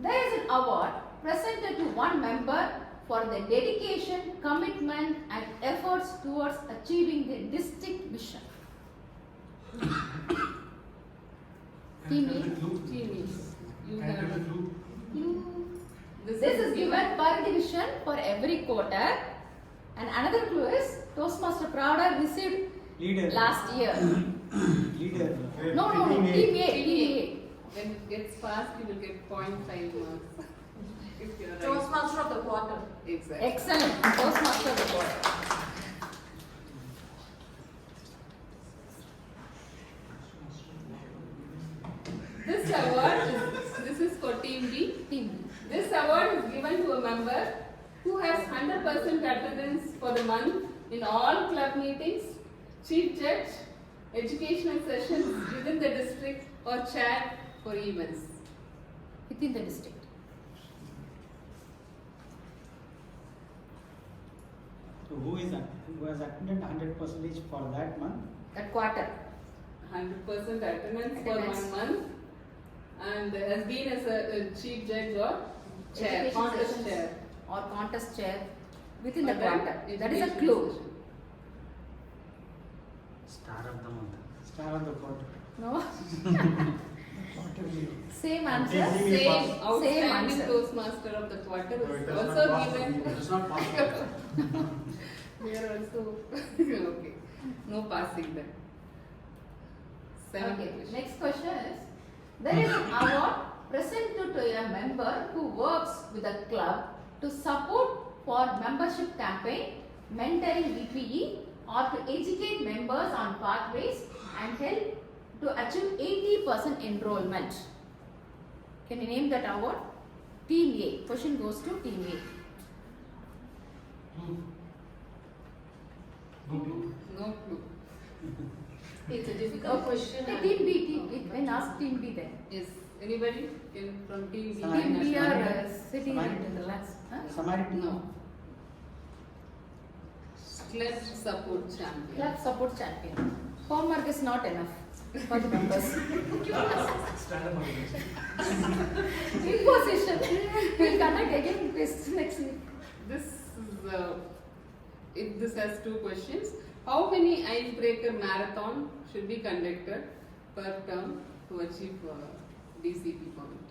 There is an award presented to one member for the dedication, commitment and efforts towards achieving the district mission. Team A. Team E. You have This is given per division for every quarter. And another clue is Toastmaster Pravda received Leader. last year. Leader. No, Team A. when it gets passed, you will get 0.5 marks. If you are right. Toastmaster of the quarter. Exactly. Excellent. Toastmaster of the quarter. This award is for Team B. This award is given to a member who has 100% attendance for the month in all club meetings, chief judge, educational sessions within the district or chair for events. Within the district. So who has attended 100% for that month? That quarter. 100% attendance for 1 month and has been as a chief judge or chair, Education contest sessions chair. Or contest chair within the For that quarter. That is a education clue. session. Star of the month. Star of the quarter. No? Same answer. Same Same outstanding answer. Toastmaster of the quarter is it does also not pass. given. It does not pass. We are also okay. No passing then. Seventh Okay. question. Next question is, there is an award presented to a member who works with a club to support for membership campaign, mentoring VPE or to educate members on pathways and help to achieve 80% enrollment. Can you name that award? Team A. Question goes to Team A. No clue. It's a difficult question. Hey, Team B. When ask Team B then. Is anybody from Team B? Team B are sitting in the last. Samaritan. No. Club support champion. Club support champion. Homework is not enough for the members. Imposition. We'll connect again next week. This has two questions. How many icebreaker marathon should be conducted per term to achieve DCP point?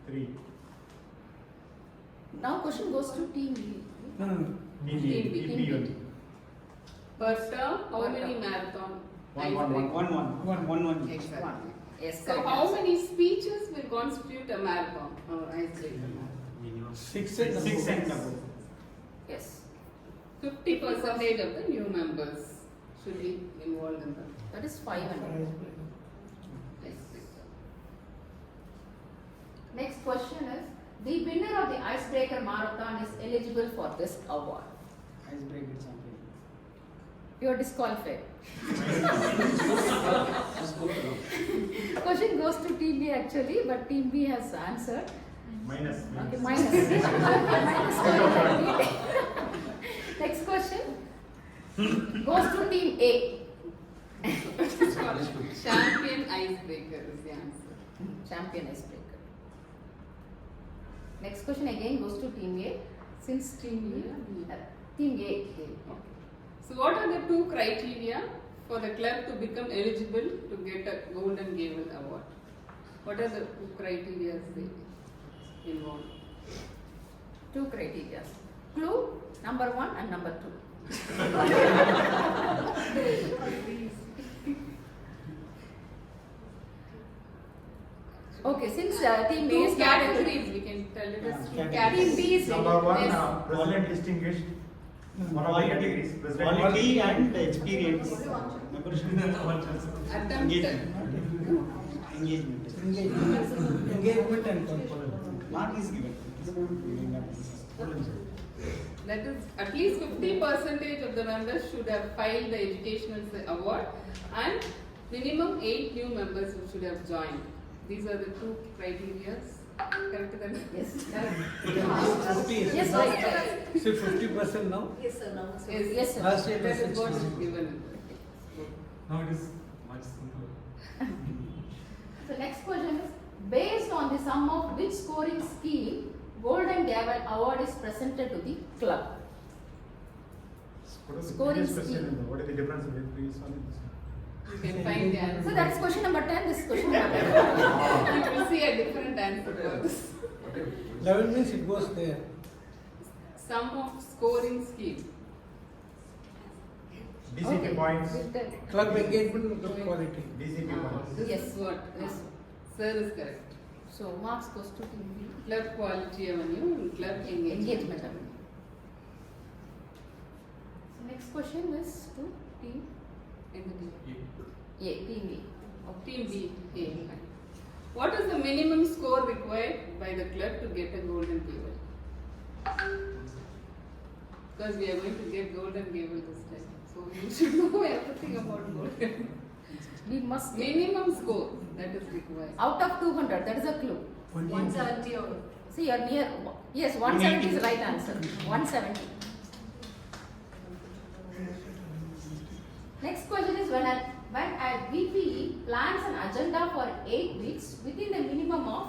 3. Now question goes to Team B. No. Team B. Per term, how many marathon? One. Exactly. Yes. So how many speeches will constitute a marathon or icebreaker? 6 and above. Yes. 50% of the new members should be involved in that. That is 500. Next question is, the winner of the Icebreaker Marathon is eligible for this award. Icebreaker champion. You are disqualified. Question goes to Team B actually, but Team B has answered. Minus. Okay, minus. Minus. Next question goes to Team A. Champion icebreaker is the answer. Champion icebreaker. Next question again goes to Team A. Since Team A. Okay. So what are the two criteria for the club to become eligible to get a Golden Gavel award? What are the two criteria they involve? Two criteria. Clue number 1 and number 2. Okay, since Team B is categories, we can tell it as two Team categories. B is Number 1, yes. President distinguished. One of the categories. Quality and experience. Attempted. Engagement and mark is given. That is, at least 50% of the members should have filed the educational award and minimum 8 new members should have joined. These are the two criteria. Correct then? Yes. Yes, right. So 50% now? Yes, sir. Now, sir. Yes, sir. Last year That was is what is 60. given. Now it is much simpler. So next question is, based on the sum of which scoring scheme Golden Gavel Award is presented to the club? What is the Scoring previous question? scheme. What is the difference between previous one and this one? You can find the answer. So that's question number 10, this is question number 10. You will see a different answer for this. Level means it goes there. Sum of scoring scheme. DCP points. Club engagement, club quality. DCP points. This Yes. is what Yes. sir is correct. So marks goes to Team B. Club quality avenue and club engagement. So next question is to Team In the A, Team A. Team B. A. What is the minimum score required by the club to get a golden gavel? Because we are going to get golden gavel this time. So you should know everything about golden. We must Minimum score that is required. out of 200, that is a clue. 170 or See, you're near. Yes, 170 is the right answer. 170. Next question is, when a VPE plans an agenda for 8 weeks within the minimum of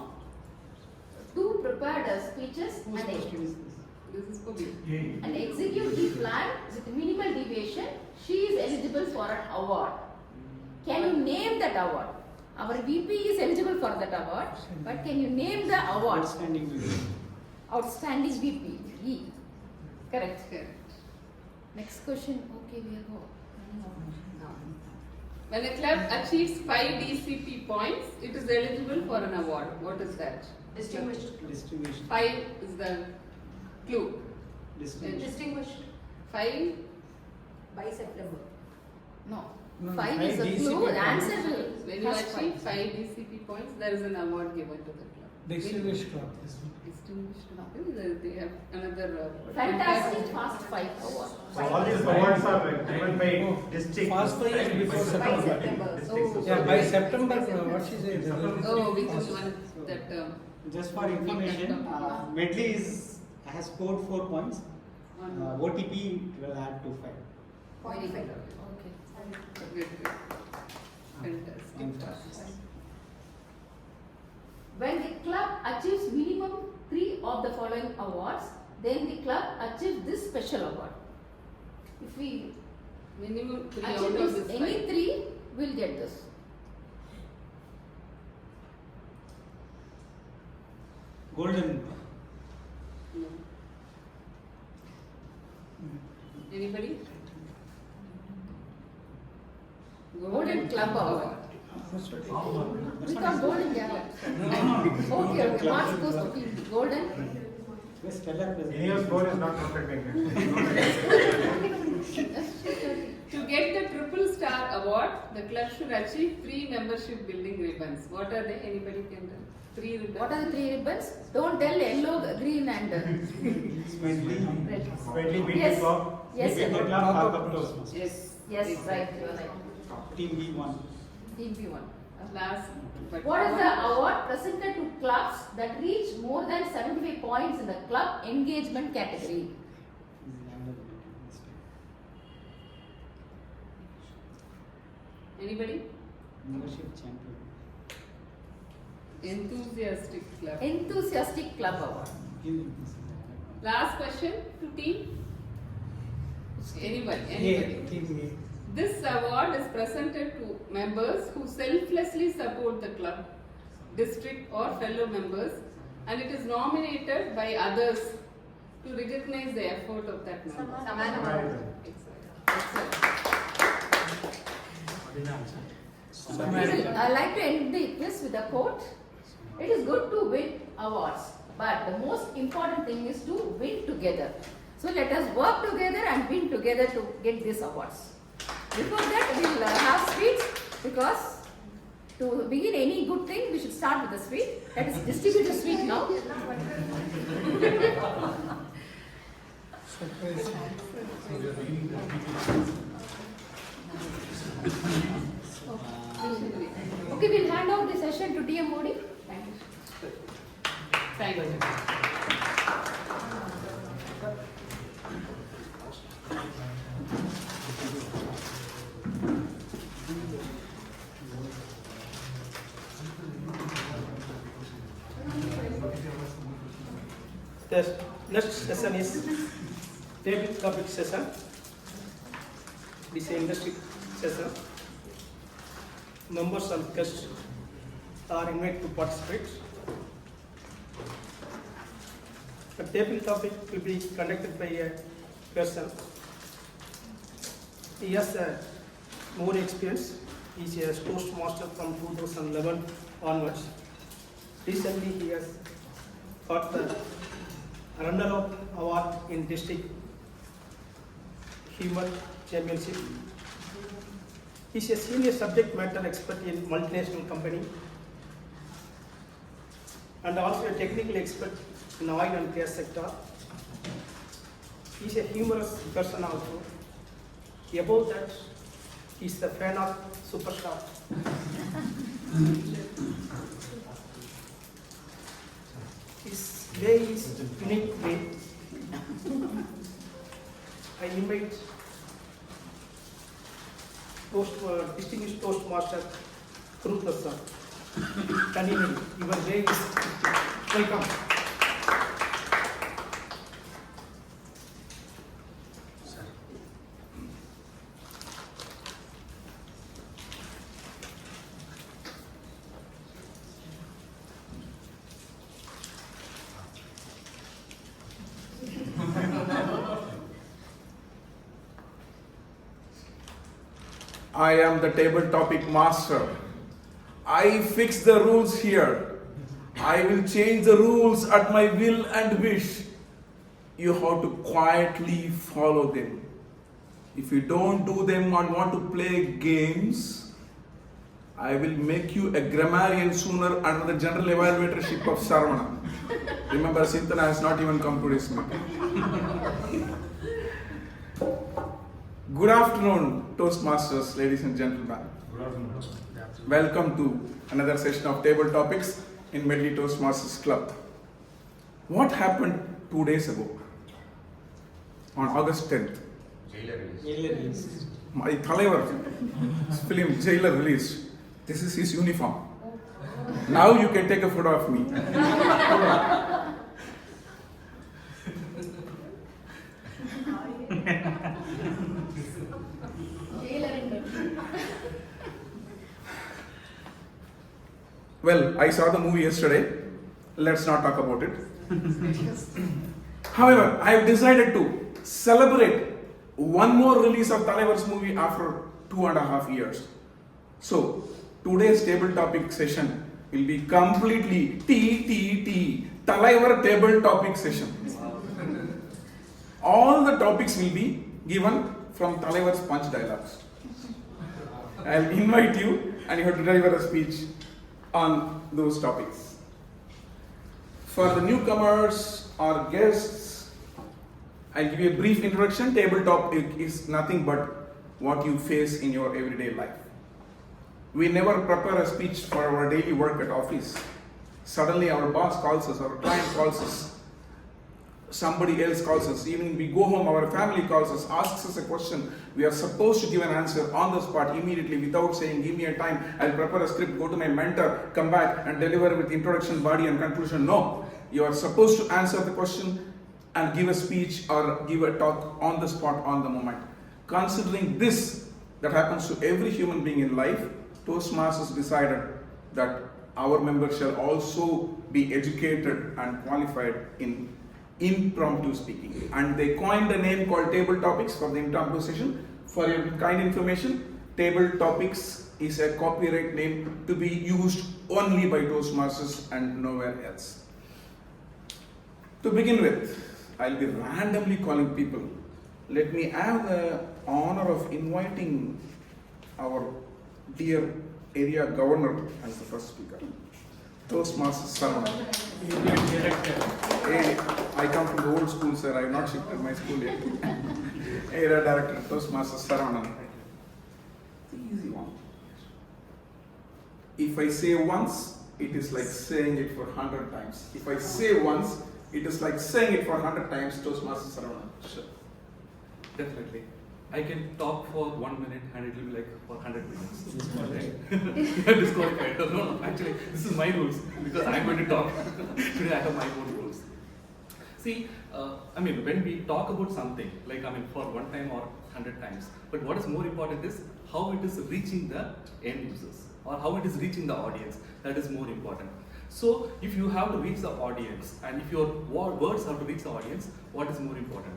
2 prepared speeches and This is for me. and execute the plan with minimal deviation, she is eligible for an award. Can you name that award? Our VP is eligible for that award, but can you name the award? Outstanding VP. Outstanding VP. E. Correct. Correct. Next question. Okay, we are going. When a club achieves 5 DCP points, it is eligible for an award. What is that? distinguished. Distinguished. 5 is the clue. Distinguished. Distinguished 5 by September. No. No, 5 5 is the DCP clue. The points. answer will. When you first achieve five. 5 DCP points, there is an award given to the club. Distinguished club. Distinguished club. They have another Fantastic Fast 5 award. So all these awards are given by district. Fast 5 is before September. Oh. Yeah, by September, what she said. Oh, which one that Just for information, Medley has scored 4 points. OTP will add to 5. Very good. Okay. Good. Fantastic. When the club achieves minimum 3 of the following awards, then the club achieves this special award. If we Minimum 3 out achieve of this, this any 5. 3 will get this. Golden. No. Anybody? Golden Club Award. We got golden gallon. Okay, March goes to PB. Golden. Your score is not perfect. To get the triple star award, the club should achieve 3 membership building ribbons. What are they? Anybody can tell? 3 ribbons. What are the 3 ribbons? Don't tell yellow, green and Medley BT Yes. Club. Yes, BT sir. Club, Backup Toastmasters. Yes. Yes, right, you are right. Team B1. Team P1. Last. But What is the award presented to clubs that reach more than 75 points in the club engagement category? Anybody? Membership champion. Enthusiastic club. Enthusiastic Club Award. Last question to team. Anybody? Team This award is presented to members who selflessly support the club, district or fellow members, and it is nominated by others to recognize the effort of that member. I like to end the quiz with a quote. It is good to win awards, but the most important thing is to win together. So let us work together and win together to get these awards. Before that, we will have sweets, because to begin any good thing, we should start with the sweet. Let us distribute the sweet now. Okay, we'll hand out the session to TMoD. Thank you. Thank you. The next session is table topic session. This is industry session. Members and guests are invited to participate. The table topic will be conducted by a person. He has more experience. He is a Toastmaster from 2011 onwards. Recently, he has got the runner-up award in district humor championship. He is a senior subject matter expert in multinational company and also a technical expert in oil and gas sector. He is a humorous person also. Above that, he is a fan of superstar. His way is unique way. I invite distinguished Toastmaster Prasanna Venkatesh. Your way is welcome. I am the table topic master. I fix the rules here. I will change the rules at my will and wish. You have to quietly follow them. If you don't do them or want to play games, I will make you a grammarian sooner under the general evaluatorship of Saravanan. Remember, Sintana has not even come to this meeting. Good afternoon, Toastmasters, ladies and gentlemen. Good afternoon. Welcome to another session of table topics in Medley Toastmasters Club. What happened 2 days ago? On August 10th. Jailer release. My Thalaivar film Jailer released. This is his uniform. Now you can take a photo of me. Well, I saw the movie yesterday. Let's not talk about it. However, I have decided to celebrate one more release of Thalaivar's movie after 2.5 years. So, today's table topic session will be completely Thalaivar table topic session. All the topics will be given from Thalaivar's punch dialogues. I will invite you and you have to deliver a speech on those topics. For the newcomers or guests, I'll give you a brief introduction. Table topic is nothing but what you face in your everyday life. We never prepare a speech for our daily work at office. Suddenly our boss calls us, our client calls us, somebody else calls us, even we go home, our family calls us, asks us a question. We are supposed to give an answer on the spot immediately without saying, give me a time, I'll prepare a script, go to my mentor, come back and deliver with introduction, body and conclusion. No, you are supposed to answer the question and give a speech or give a talk on the spot, on the moment. Considering this, that happens to every human being in life, Toastmasters decided that our members shall also be educated and qualified in impromptu speaking. And they coined a name called Table Topics for the impromptu session. For your kind information, Table Topics is a copyright name to be used only by Toastmasters and nowhere else. To begin with, I'll be randomly calling people. Let me have the honor of inviting our dear area governor as the first speaker. Toastmaster Saravanan. Hey, I come from the old school, sir. I have not shifted my school yet. Area director, Toastmaster Saravanan. It's an easy one. If I say once, it is like saying it for 100 times. If I say once, it is like saying it for 100 times. Toastmaster Saravanan. Sure. Definitely. I can talk for 1 minute and it will be like for 100 minutes. You are disqualified. No, actually, this is my rules because I'm going to talk. Today I have my own rules. See, when we talk about something, for one time or 100 times, but what is more important is how it is reaching the end users or how it is reaching the audience. That is more important. So, if you have to reach the audience and if your words have to reach the audience, what is more important?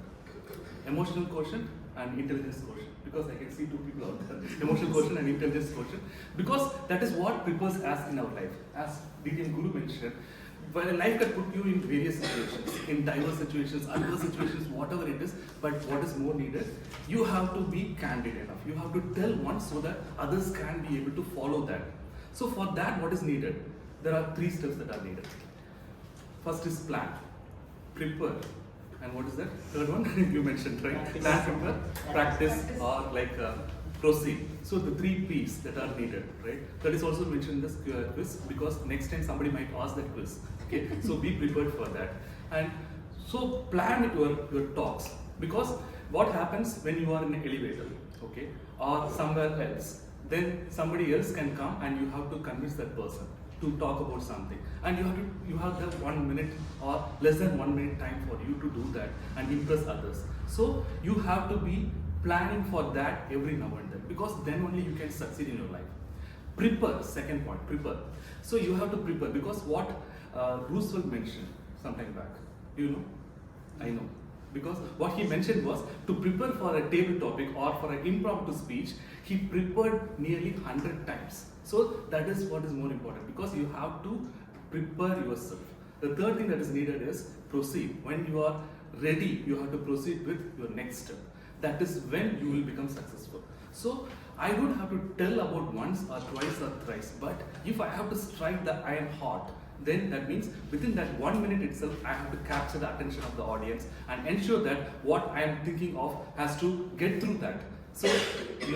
Emotional quotient and intelligence quotient, because I can see two people out there, emotional quotient and intelligence quotient, because that is what prepares us in our life. As TM Guru mentioned, while life can put you in various situations, in diverse situations, adverse situations, whatever it is, but what is more needed, you have to be candid enough. You have to tell once so that others can be able to follow that. So for that, what is needed? There are 3 steps that are needed. First is plan, prepare, and what is that? Third one you mentioned, right? Plan, prepare, practice, or proceed. So the 3 P's that are needed, right? That is also mentioned in this quiz because next time somebody might ask that quiz. Okay, so be prepared for that. And so plan your talks, because what happens when you are in an elevator, okay, or somewhere else, then somebody else can come and you have to convince that person to talk about something, and you have that 1 minute or less than 1 minute time for you to do that and impress others. So you have to be planning for that every now and then, because then only you can succeed in your life. Prepare, second point, prepare. So you have to prepare, because what Roosevelt mentioned sometime back, you know, I know, because what he mentioned was to prepare for a table topic or for an impromptu speech, he prepared nearly 100 times. So that is what is more important, because you have to prepare yourself. The third thing that is needed is proceed. When you are ready, you have to proceed with your next step. that is when you will become successful. So I don't have to tell about once or twice or thrice, but if I have to strike the iron hot, then that means within that 1 minute itself, I have to capture the attention of the audience and ensure that what I am thinking of has to get through that. So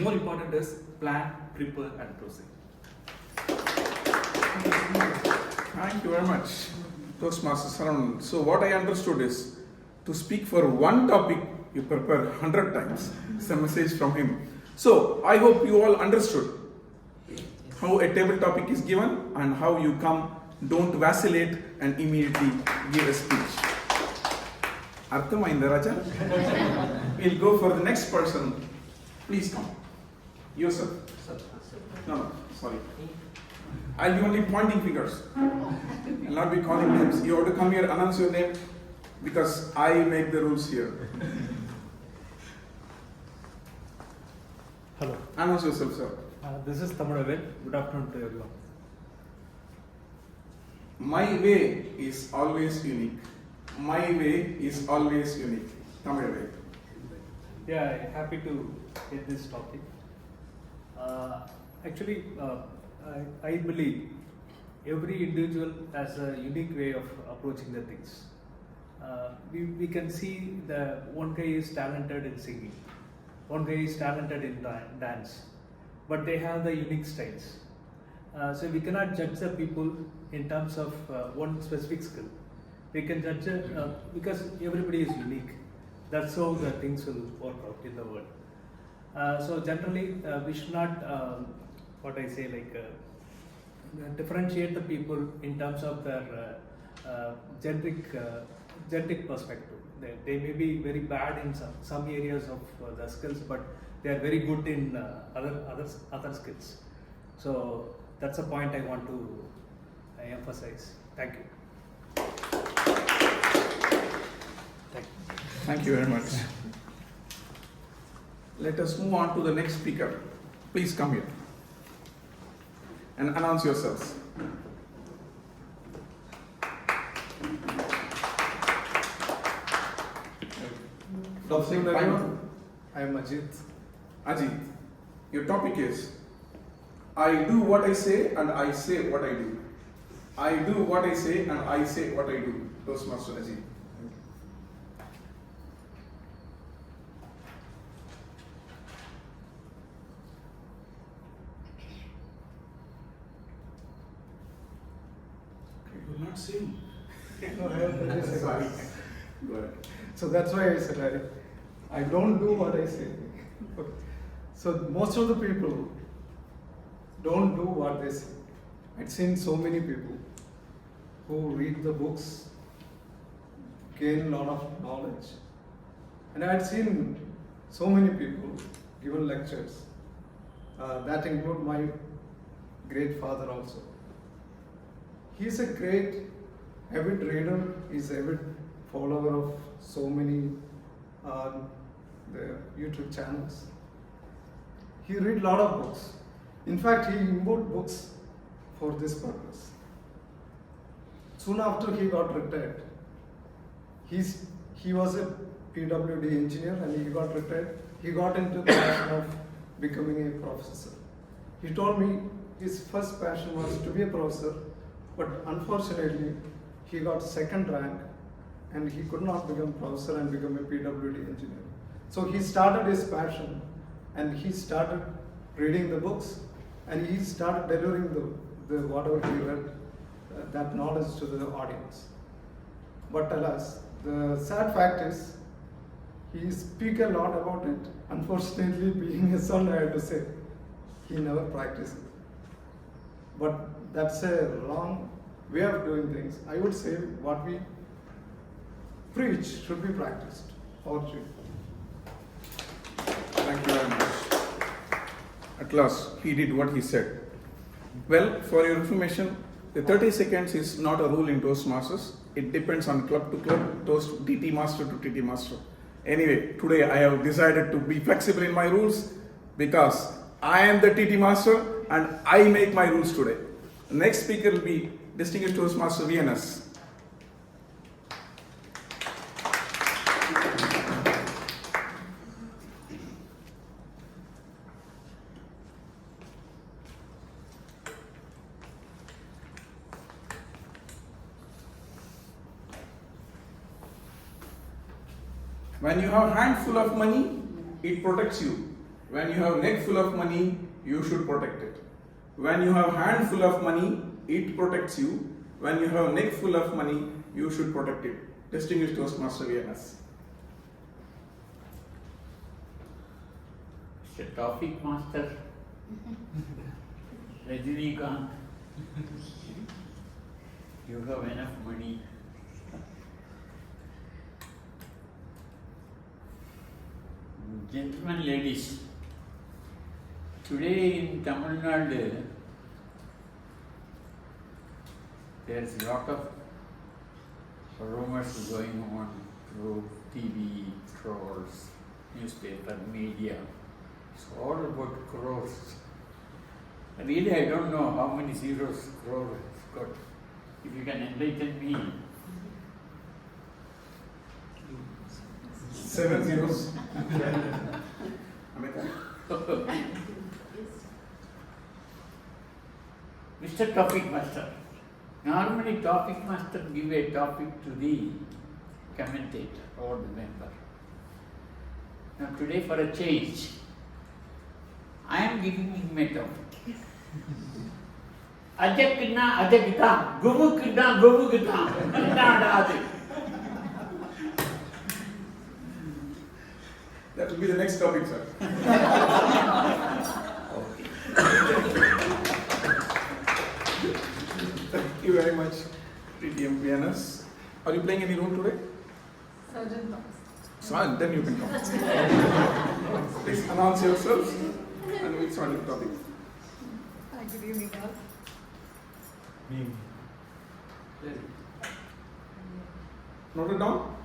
more important is plan, prepare and proceed. Thank you very much, Toastmaster Saravanan. So what I understood is, to speak for one topic, you prepare 100 times. It's a message from him. So I hope you all understood how a table topic is given and how you come, don't vacillate and immediately give a speech. Arthamainda Raja? We'll go for the next person. Please come. Yourself. No, sorry. I'll be only pointing fingers. I'll not be calling names. You have to come here, announce your name, because I make the rules here. Hello. Announce yourself, sir. This is Thamuravel. Good afternoon to everyone. My way is always unique. My way is always unique. Thamuravel. Yeah, happy to get this topic. Actually, I believe every individual has a unique way of approaching the things. We can see that one guy is talented in singing, one guy is talented in dance, but they have the unique styles. So we cannot judge the people in terms of one specific skill. We can judge because everybody is unique. That's how the things will work out in the world. So generally, we should not, differentiate the people in terms of their generic perspective. They may be very bad in some areas of the skills, but they are very good in other skills. So that's a point I want to emphasize. Thank you. Thank you very much. Let us move on to the next speaker. Please come here and announce yourselves. I am Ajit. Ajit, your topic is, I do what I say and I say what I do. I do what I say and I say what I do. Toastmaster Ajit. You're not saying. Sorry. Go ahead. So that's why I said I don't do what I say. Okay. So most of the people don't do what they say. I've seen so many people who read the books, gain a lot of knowledge. And I've seen so many people given lectures. That include my great father also. He's a great avid reader, he's an avid follower of so many the YouTube channels. He read a lot of books. In fact, he imported books for this purpose. Soon after he got retired, he was a PWD engineer and he got retired. He got into the passion of becoming a professor. He told me his first passion was to be a professor, but unfortunately he got second rank and he could not become professor and become a PWD engineer. So he started his passion and he started reading the books and he started delivering the whatever he read, that knowledge to the audience. But alas, the sad fact is, he speaks a lot about it. Unfortunately, being a son, I have to say, he never practiced it. But that's a wrong way of doing things. I would say what we preach should be practiced. Or should. Thank you very much. At last, he did what he said. Well, for your information, the 30 seconds is not a rule in Toastmasters. It depends on club to club, TT Master to TT Master. Anyway, today I have decided to be flexible in my rules because I am the TT Master and I make my rules today. The next speaker will be Distinguished Toastmaster VNS. When you have handful of money, it protects you. When you have neck full of money, you should protect it. When you have handful of money, it protects you. When you have neck full of money, you should protect it. Distinguished Toastmaster VNS. Mr. Topic Master, Rajinikanth, you have enough money. Gentlemen, ladies, today in Tamil Nadu, there's a lot of rumors going on through TV, trolls, newspaper, media. It's all about crores. Really, I don't know how many zeros crore has got. If you can enlighten me. 7 zeros. Mr. Topic Master, normally Topic Master give a topic to the commentator or the member. Now today for a change, I am giving him a topic. Ajakna ajakita, gumukita gumukita. That will be the next topic, sir. Thank you very much, TM VNS. Are you playing any role today? Sergeant. Son, then you can come. Please announce yourselves and we'll start the topic. Hi, good evening, all. Note it down.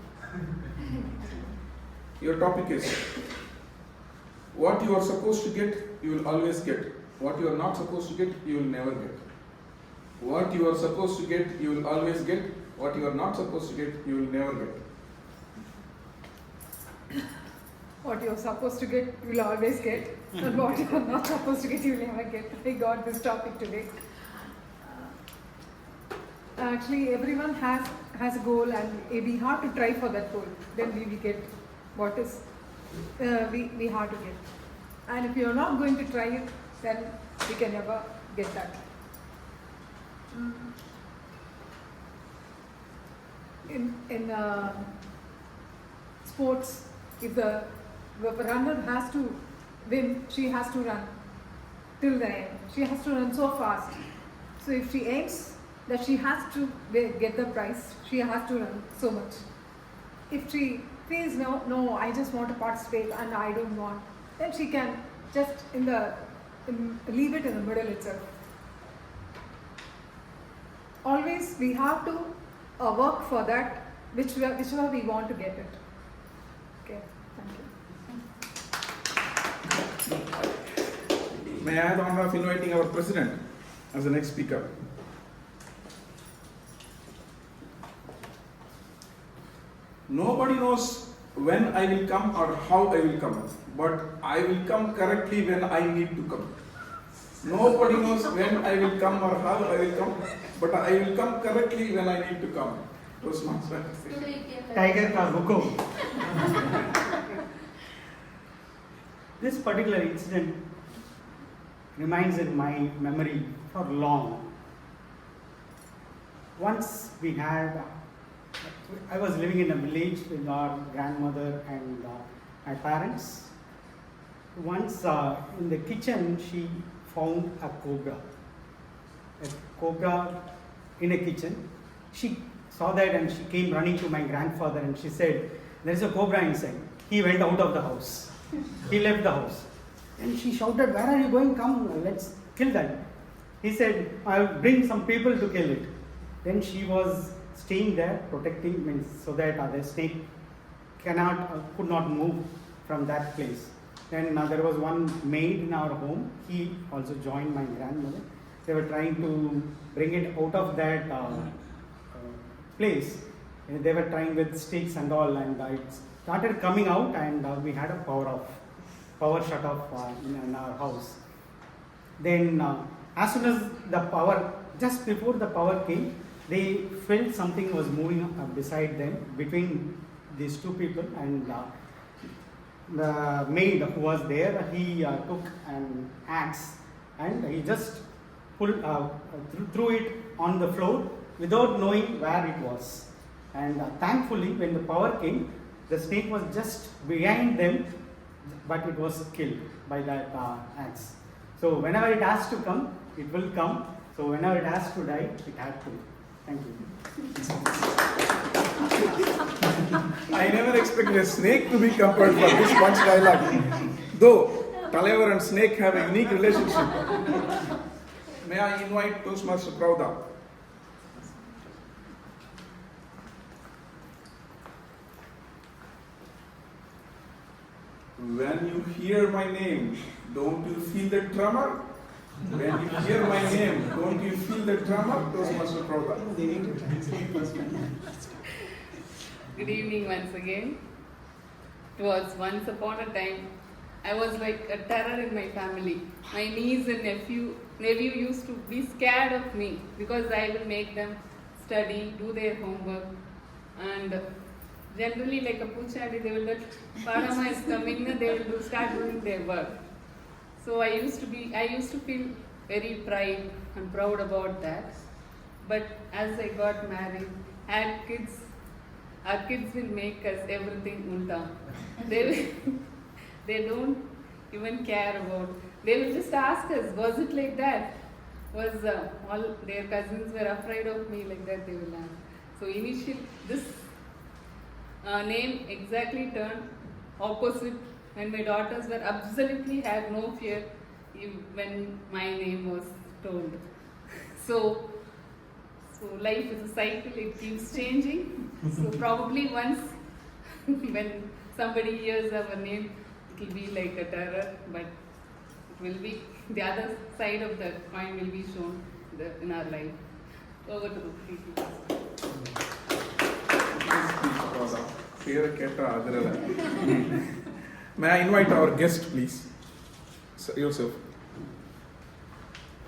Your topic is what you are supposed to get, you will always get. What you are not supposed to get, you will never get. What you are supposed to get, you will always get. What you are not supposed to get, you will never get. What you're supposed to get, you'll always get. And what you're not supposed to get, you'll never get. I got this topic today. Actually, everyone has a goal, and we have to try for that goal. Then we will get what is we have to get. And if you're not going to try it, then we can never get that. In sports, if the runner has to win, she has to run till the end. She has to run so fast. So if she aims that she has to get the prize, she has to run so much. If she feels no, I just want to participate and I don't want, then she can just leave it in the middle itself. Always we have to work for that, whichever we want to get it. Okay, thank you. May I have the honor of inviting our president as the next speaker. Nobody knows when I will come or how I will come, but I will come correctly when I need to come. Nobody knows when I will come or how I will come, but I will come correctly when I need to come. Toastmaster. Tiger ka hukum. This particular incident remains in my memory for long. Once I was living in a village with our grandmother and my parents. Once in the kitchen, she found a cobra in a kitchen. She saw that and she came running to my grandfather and she said, "There is a cobra inside." He went out of the house. He left the house. And she shouted, "Where are you going? Come, let's kill that." He said, "I'll bring some people to kill it." Then she was staying there, protecting, so that the snake could not move from that place. Then there was one maid in our home. He also joined my grandmother. They were trying to bring it out of that place. And they were trying with sticks and all, and it started coming out, and we had a power shut off in our house. Then as soon as just before the power came, they felt something was moving beside them, between these two people, and the maid who was there, he took an axe and he just threw it on the floor without knowing where it was. And thankfully, when the power came, the snake was just behind them, but it was killed by that axe. So whenever it has to come, it will come. So whenever it has to die, it had to. Thank you. I never expected a snake to be compared for this punch dialogue. Though Talavar and snake have a unique relationship. May I invite Toastmaster Pravda? When you hear my name, don't you feel the tremor? When you hear my name, don't you feel the tremor? Toastmaster Pravda. Good evening once again. It was once upon a time, I was like a terror in my family. My niece and nephew used to be scared of me because I will make them study, do their homework, and generally like a puchadi, they will let Padama is coming, they will start doing their work. So I used to feel very pride and proud about that. But as I got married, had kids, our kids will make us everything ulta. They don't even care about. They will just ask us, was it like that? Was all their cousins were afraid of me like that? They will ask. So initially, this name exactly turned opposite when my daughters were absolutely had no fear when my name was told. So life is a cycle, it keeps changing. So probably once when somebody hears our name, it will be like a terror, but it will be the other side of the coin will be shown in our life. Over to the people. May I invite our guest, please? Yourself.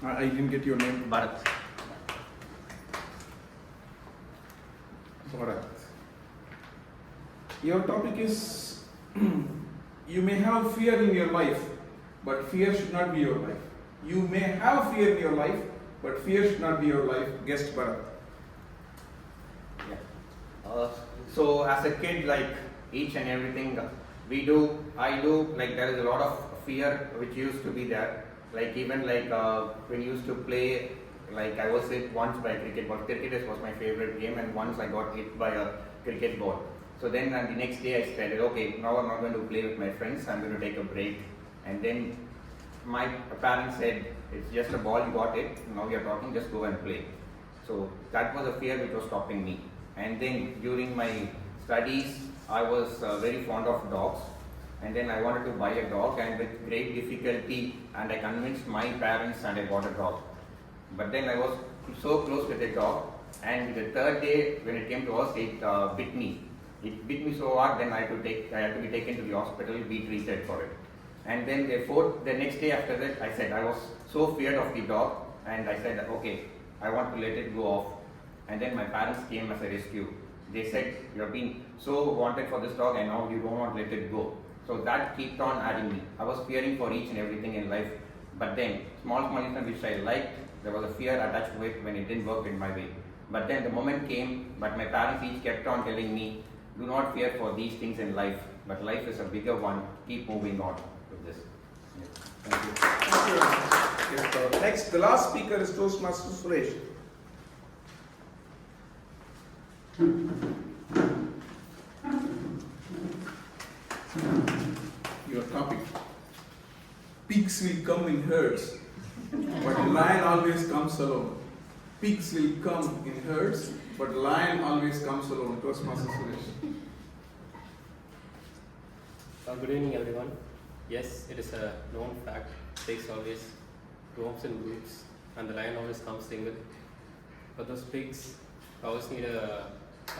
I didn't get your name. Bharat. Bharat. Your topic is you may have fear in your life, but fear should not be your life. You may have fear in your life, but fear should not be your life. Guest Bharat. Yeah. So as a kid, like each and everything I do, like there is a lot of fear which used to be there. Like even like when you used to play, like I was hit once by a cricket ball. Cricket was my favorite game, and once I got hit by a cricket ball. So then the next day I said, okay, now I'm not going to play with my friends, I'm going to take a break. And then my parents said, it's just a ball, you got it, now you're talking, just go and play. So that was a fear which was stopping me. And then during my studies, I was very fond of dogs. And then I wanted to buy a dog, and with great difficulty, and I convinced my parents and I bought a dog. But then I was so close with the dog, and the third day when it came to us, it bit me. It bit me so hard, then I had to be taken to the hospital, be treated for it. And then the next day after that, I said I was so feared of the dog, and I said, okay, I want to let it go off. And then my parents came as a rescue. They said, you have been so wanted for this dog, and now you don't want to let it go. So that kept on adding me. I was fearing for each and everything in life. But then, small incident which I liked, there was a fear attached to it when it didn't work in my way. But then the moment came, but my parents each kept on telling me, do not fear for these things in life, but life is a bigger one. Keep moving on with this. Yeah. Thank you. Thank you. Next, the last speaker is Toastmaster Suresh. Your topic. Pigs will come in herds, but lion always comes alone. Pigs will come in herds, but lion always comes alone. Toastmaster Suresh. Good evening, everyone. Yes, it is a known fact. Pigs always roams in groups, and the lion always comes single. But those pigs always need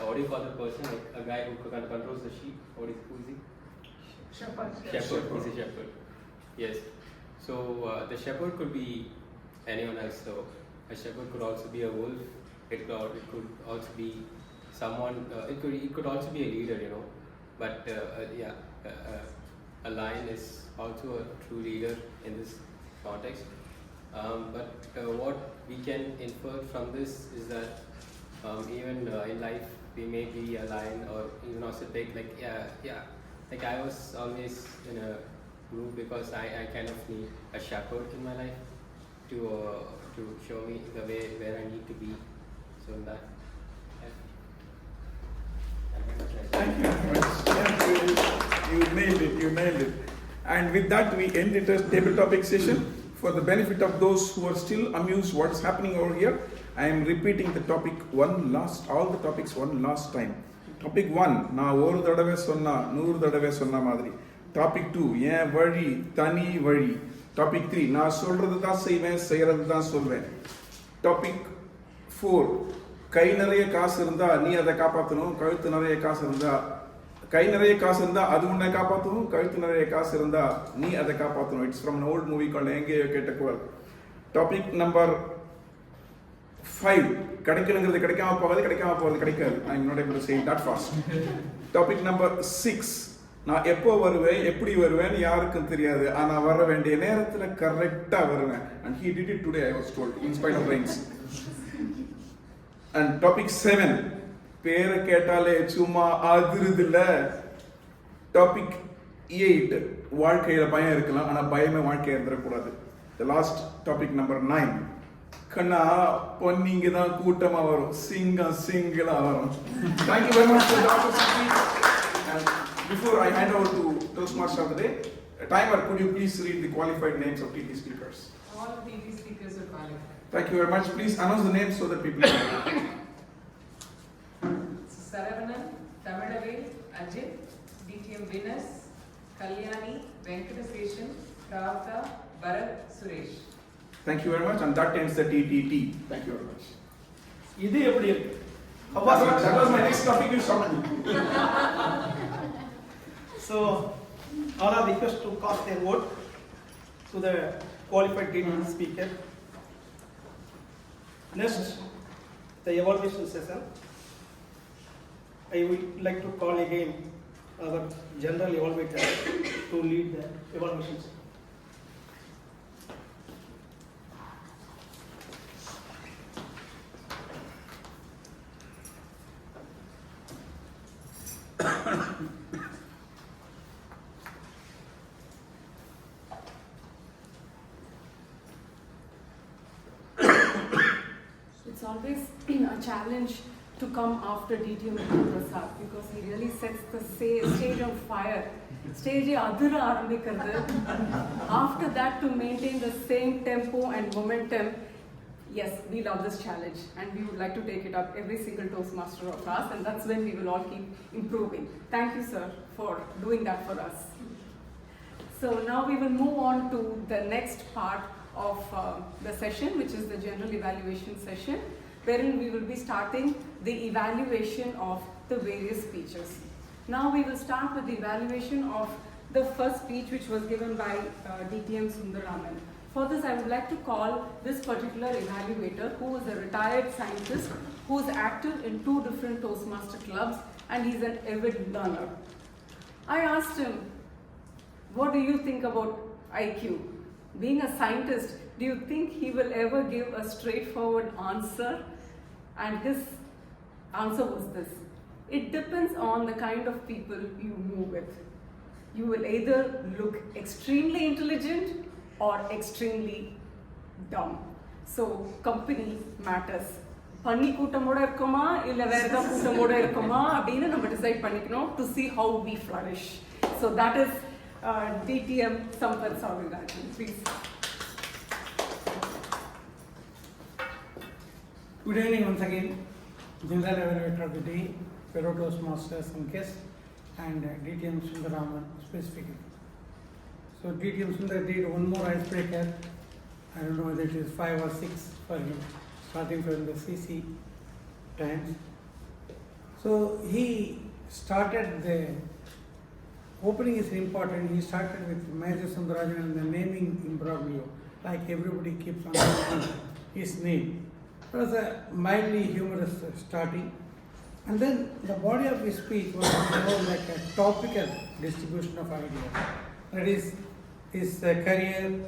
what do you call the person? Like a guy who controls the sheep. Who is he? Shepherd. Shepherd. He's a shepherd. Yes. So the shepherd could be anyone else. So a shepherd could also be a wolf. It could also be someone. It could also be a leader. but a lion is also a true leader in this context. But what we can infer from this is that even in life we may be a lion or even also take like I was always in a group because I kind of need a shepherd in my life to show me the way where I need to be. So in that. Thank you very much. You nailed it. And with that, we end the table topic session. For the benefit of those who are still amused what's happening over here, I am repeating the topic all the topics one last time. Topic 1, na oru thadave sonna, 100 thadave sonna madri. Topic 2, yen vali, tani vali. Topic 3, na solradhu dhaan seiven, seiradhu dhaan solven. Topic 4, கை நிறைய காசு இருந்தா நீ அதை காப்பாற்றணும், கழுத்து நிறைய காசு இருந்தா கை நிறைய காசு இருந்தா அது உன்னை காப்பாற்றணும், கழுத்து நிறைய காசு இருந்தா நீ அதை காப்பாற்றணும். It's from an old movie called எங்கேயோ கேட்ட குரல். டாபிக் நம்பர் 5, கிடைக்கணுங்கிறது கிடைக்காம போகாது, கிடைக்காம போகிறது கிடைக்காது. I am not able to say that fast. Topic number 6, நான் எப்போ வருவேன் எப்படி வருவேன்னு யாருக்கும் தெரியாது, ஆனால் வர வேண்டிய நேரத்தில் கரெக்டாக வருவேன். And he did it today, I was told, in spite of rains. And topic 7, பேரை கேட்டாலே சும்மா அதிருதில்ல. டாபிக் 8, வாழ்க்கையில பயம் இருக்கலாம் ஆனா பயமே வாழ்க்கையை இருந்துடக்கூடாது. The last topic number 9, கண்ணா பொன்னிங்க தான் கூட்டமா வரும், சிங்கம் சிங்கிளா வரும். Thank you very much for the opportunity. And before I hand over to Toastmaster of the day, timer, could you please read the qualified names of TT speakers? All TT speakers are qualified. Thank you very much. Please announce the names so that people know. Saravanan, Tamadavel, Ajit, TM Venus, Kalyani, Venkataseshan, Pravda, Bharat, Suresh. Thank you very much, and that ends the TTT. Thank you very much. இது எப்படி இருக்கு? That was my next topic. You stopped me. So, all are requested to cast their vote to the qualified TT speaker. Next, the evaluation session. I would like to call again our general evaluator to lead the evaluation session. It's always been a challenge to come after TM Prasad because he really sets the stage on fire. Stage adura arambikaradu. After that, to maintain the same tempo and momentum, yes, we love this challenge and we would like to take it up every single Toastmaster of us, and that's when we will all keep improving. Thank you, sir, for doing that for us. So now we will move on to the next part of the session, which is the general evaluation session, wherein we will be starting the evaluation of the various speeches. Now we will start with the evaluation of the first speech, which was given by TM Sundararaman. For this, I would like to call this particular evaluator, who is a retired scientist, who is active in 2 different Toastmaster clubs, and he's an avid learner. I asked him, what do you think about IQ? Being a scientist, do you think he will ever give a straightforward answer? And his answer was this: it depends on the kind of people you move with. You will either look extremely intelligent or extremely dumb. So company matters. Panni கூட்டமோட இருக்கோமா இல்ல வேற ஏதாவது கூட்டமோட இருக்கோமா அப்படின்னு நம்ம decide பண்ணிக்கணும் to see how we flourish. So that is TM Venkataseshan, please. Good evening once again, General Evaluator of the Day, fellow Toastmasters and guests, and TM Sundararaman specifically. So TM Sundar did one more icebreaker. I don't know whether it is 5 or 6 for him, starting from the CC times. So he started the opening is important. He started with Major Sundarajan and the naming imbroglio, like everybody keeps on his name. It was a mildly humorous starting, And then the body of his speech was more like a topical distribution of ideas. That is his career,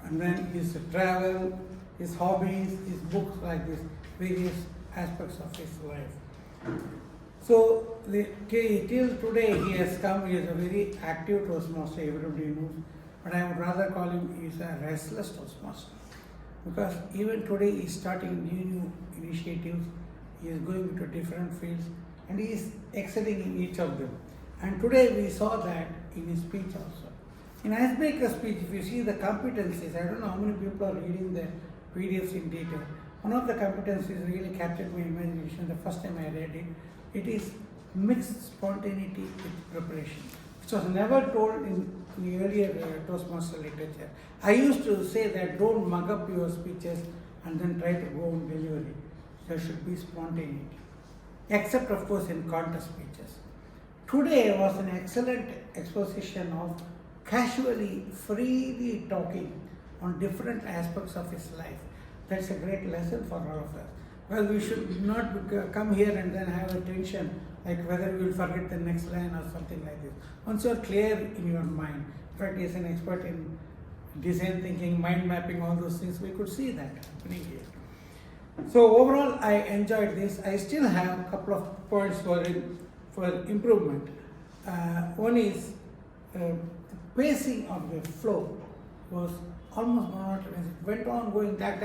and then his travel, his hobbies, his books, like this, various aspects of his life. So till today he has come, he is a very active Toastmaster, everybody knows, but I would rather call him, he is a restless Toastmaster. Because even today he is starting new initiatives, he is going into different fields, and he is excelling in each of them. And today we saw that in his speech also. In Icebreaker speech, if you see the competencies, I don't know how many people are reading the PDFs in detail. One of the competencies really captured my imagination the first time I read it. It is mixed spontaneity with preparation, which was never told in the earlier Toastmaster literature. I used to say that don't mug up your speeches and then try to go on delivery. There should be spontaneity, except of course in contest speeches. Today was an excellent exposition of casually, freely talking on different aspects of his life. That's a great lesson for all of us. Well, we should not come here and then have a tension like whether we will forget the next line or something like this. Once you are clear in your mind, in fact, he is an expert in design thinking, mind mapping, all those things, we could see that happening here. So overall, I enjoyed this. I still have a couple of points for improvement. One is the pacing of the flow was almost monotonous. It went on going like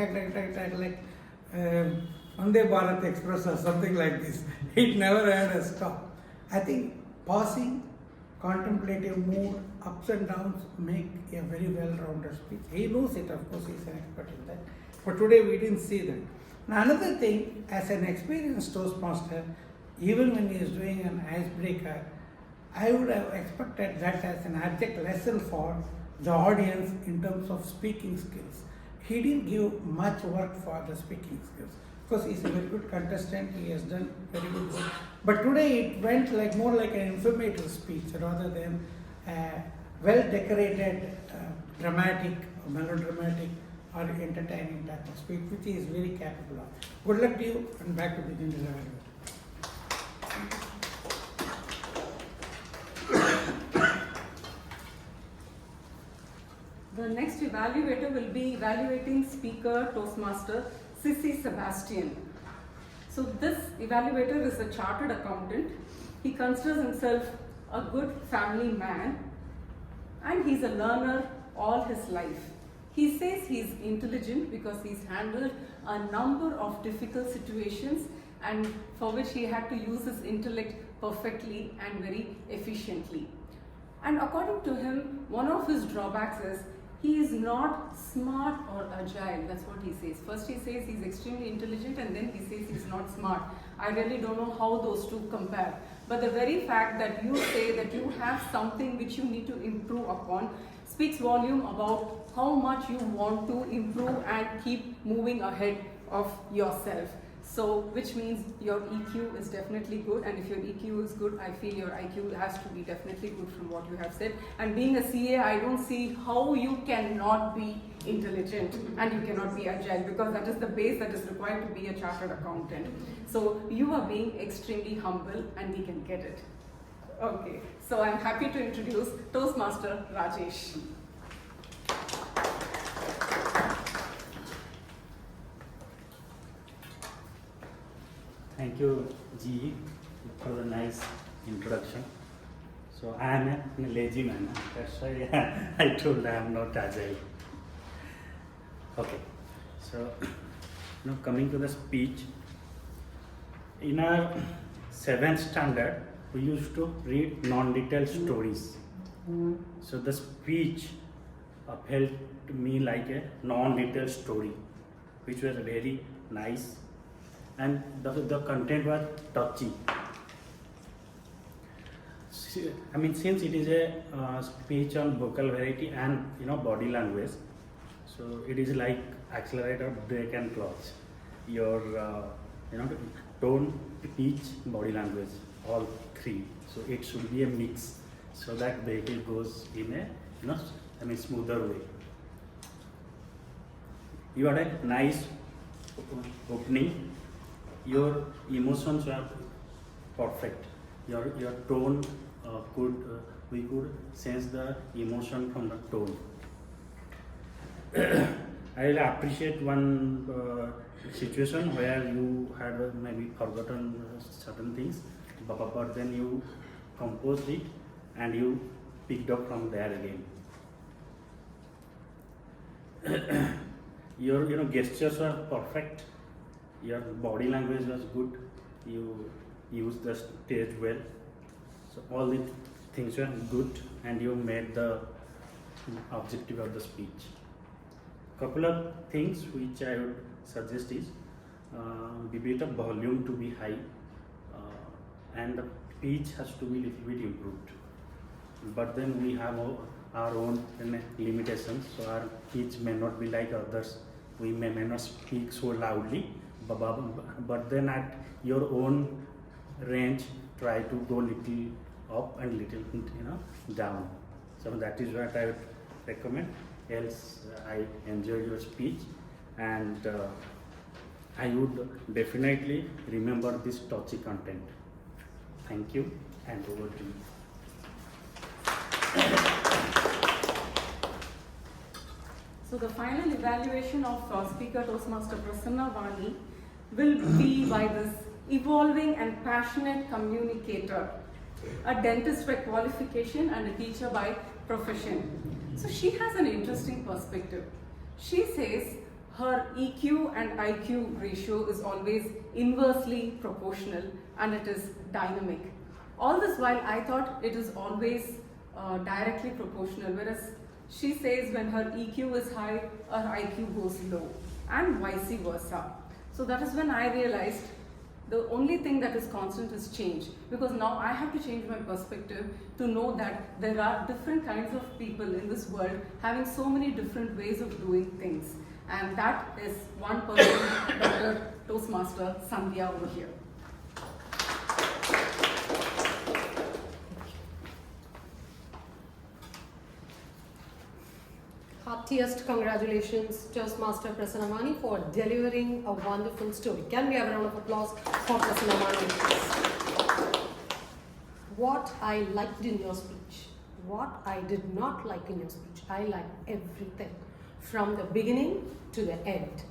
Vande Bharat Express or something like this. It never had a stop. I think pausing, contemplative mood, ups and downs make a very well-rounded speech. He knows it, of course, he's an expert in that. But today we didn't see that. Now another thing, as an experienced Toastmaster, even when he is doing an icebreaker, I would have expected that as an abject lesson for the audience in terms of speaking skills. He didn't give much work for the speaking skills. Of course, he's a very good contestant, he has done very good work. But today it went like more like an informative speech rather than a well-decorated, dramatic, or melodramatic, or entertaining type of speech, which he is very capable of. Good luck to you, and back to the general evaluator. The next evaluator will be evaluating speaker Toastmaster Sissy Sebastian. So this evaluator is a chartered accountant. He considers himself a good family man and he's a learner all his life. He says he's intelligent because he's handled a number of difficult situations and for which he had to use his intellect perfectly and very efficiently. And according to him, one of his drawbacks is he is not smart or agile. That's what he says. First he says he's extremely intelligent and then he says he's not smart. I really don't know how those two compare. But the very fact that you say that you have something which you need to improve upon speaks volume about how much you want to improve and keep moving ahead of yourself. So, which means your EQ is definitely good, and if your EQ is good, I feel your IQ has to be definitely good from what you have said. And being a CA, I don't see how you cannot be intelligent and you cannot be agile, because that is the base that is required to be a chartered accountant. So, you are being extremely humble and we can get it. Okay, so I'm happy to introduce Toastmaster Rajesh. Thank you, G, for the nice introduction. So I am a lazy man. That's why I told I am not agile. Okay. So now coming to the speech. In our 7th standard, we used to read non-detailed stories. So the speech felt to me like a non-detailed story, which was very nice. And the content was touchy. I mean, since it is a speech on vocal variety and body language, so it is like accelerator, brake, and clutch. Your tone, pitch, body language, all three. So it should be a mix, so that vehicle goes in a smoother way. You had a nice opening. your emotions were perfect. Your tone we could sense the emotion from the tone. I really appreciate one situation where you had maybe forgotten certain things, but then you composed it and you picked up from there again. Your gestures were perfect. Your body language was good. You used the stage well. So all the things were good, and you made the objective of the speech. Couple of things which I would suggest is bit of volume to be high, and the pitch has to be little bit improved. But then we have our own limitations, so our pitch may not be like others. We may not speak so loudly, but then at your own range, try to go little up and little down. So that is what I would recommend. Else, I enjoyed your speech, and I would definitely remember this touchy content. Thank you, and over to you. So the final evaluation of Speaker Toastmaster Prasanna Vani will be by this evolving and passionate communicator, a dentist by qualification and a teacher by profession. So she has an interesting perspective. She says her EQ and IQ ratio is always inversely proportional and it is dynamic. All this while I thought it is always directly proportional, whereas she says when her EQ is high, her IQ goes low, and vice versa. So that is when I realized the only thing that is constant is change, because now I have to change my perspective to know that there are different kinds of people in this world having so many different ways of doing things, and that is one person, Dr. Toastmaster Sandhya over here. Heartiest congratulations, Toastmaster Prasanna Vani, for delivering a wonderful story. Can we have a round of applause for Prasanna Vani? What I liked in your speech, what I did not like in your speech, I liked everything from the beginning to the end.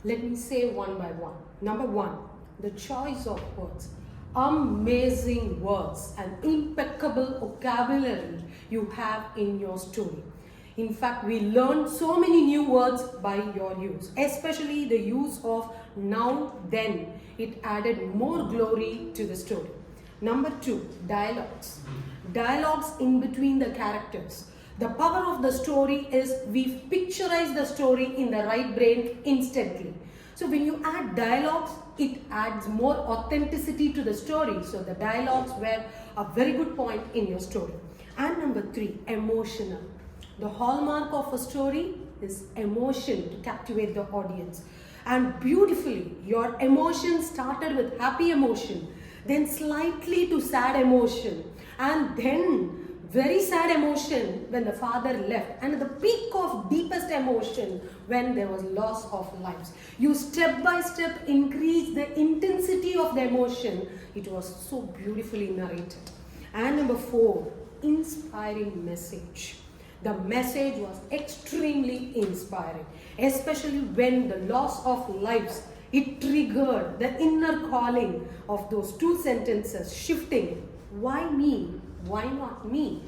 Let me say one by one. Number one, the choice of words. Amazing words and impeccable vocabulary you have in your story. In fact, we learned so many new words by your use, especially the use of now, then. It added more glory to the story. Number two, dialogues. Dialogues in between the characters. The power of the story is we picturize the story in the right brain instantly. So when you add dialogues, it adds more authenticity to the story. So the dialogues were a very good point in your story. And number three, emotional. The hallmark of a story is emotion to captivate the audience. And beautifully, your emotion started with happy emotion, then slightly to sad emotion, and then very sad emotion when the father left, and the peak of deepest emotion when there was loss of lives. You step by step increase the intensity of the emotion. It was so beautifully narrated. And number four, inspiring message. The message was extremely inspiring, especially when the loss of lives, it triggered the inner calling of those two sentences shifting. Why me? Why not me?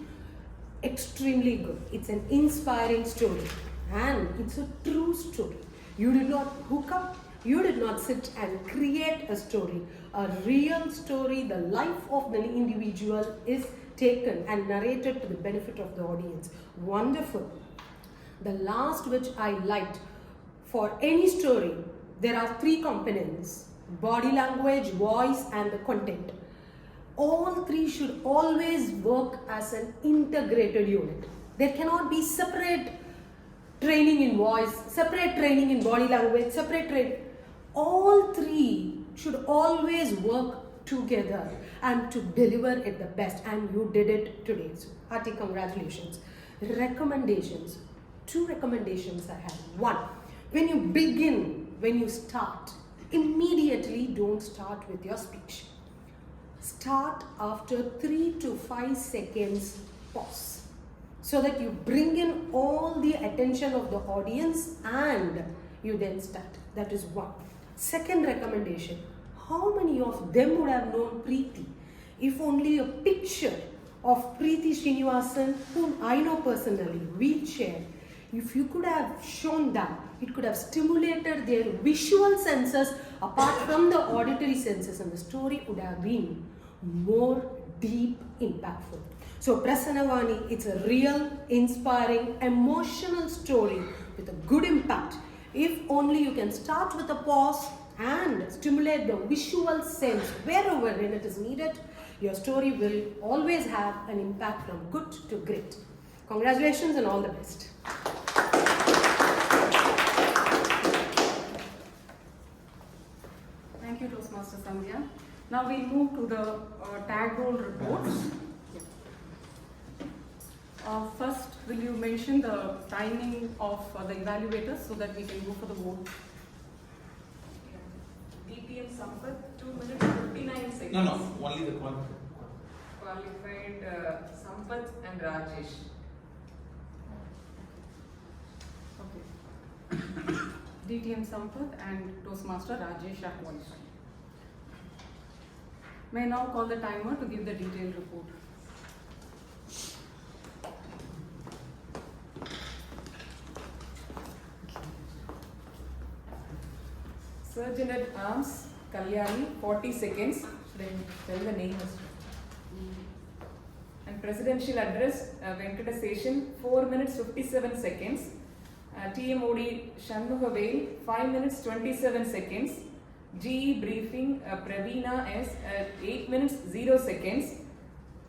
Extremely good. It's an inspiring story, and it's a true story. You did not hook up, you did not sit and create a story. A real story, the life of the individual is taken and narrated to the benefit of the audience. Wonderful. The last which I liked, for any story, there are three components: body language, voice, and the content. All three should always work as an integrated unit. There cannot be separate training in voice, separate training in body language, separate training. All three should always work together and to deliver it the best, and you did it today. So hearty congratulations. Recommendations. Two recommendations I have. One, when you begin, when you start, Immediately don't start with your speech. Start after 3 to 5 seconds pause, so that you bring in all the attention of the audience and you then start. That is one. Second recommendation, how many of them would have known Preeti if only a picture of Preeti Srinivasan, whom I know personally, wheelchair, if you could have shown that, it could have stimulated their visual senses apart from the auditory senses, and the story would have been more deep, impactful. So Prasanna, it's a real, inspiring, emotional story with a good impact. If only you can start with a pause and stimulate the visual sense wherever when it is needed, your story will always have an impact from good to great. Congratulations and all the best. Thank you, Toastmaster Sandhya. Now we move to the tag roll reports. First, will you mention the timing of the evaluators so that we can go for the vote? TM Sampath, 2 minutes 59 seconds. No, only the qualified. Qualified Sampath and Rajesh. Okay. DTM Sampath and Toastmaster Rajesh are qualified. May I now call the timer to give the detailed report. Sergeant at Arms, Kalyani, 40 seconds. Should I tell the name as well? And Presidential Address, Venkataseshan, 4 minutes 57 seconds. TMoD Shanmugavel, 5 minutes 27 seconds. GE Briefing, Praveena S, 8 minutes 0 seconds.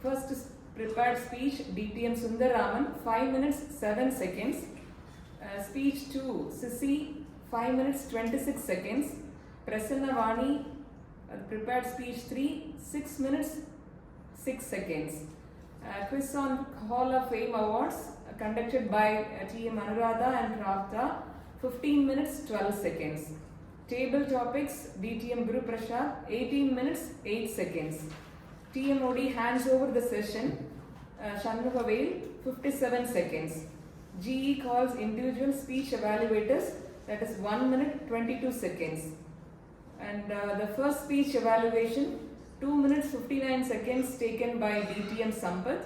First prepared speech, DTM Sundaraman, 5 minutes 7 seconds. Speech 2, Sissy, 5 minutes 26 seconds. Prasanna Vani, prepared speech 3, 6 minutes 6 seconds. Quiz on Hall of Fame Awards, conducted by TM Anuradha and Pravda, 15 minutes 12 seconds. Table topics, DTM Guru Prashad, 18 minutes 8 seconds. TMoD hands over the session, Shanmugavel, 57 seconds. GE calls individual speech evaluators, that is 1 minute 22 seconds. And the first speech evaluation, 2 minutes 59 seconds taken by DTM Sampath.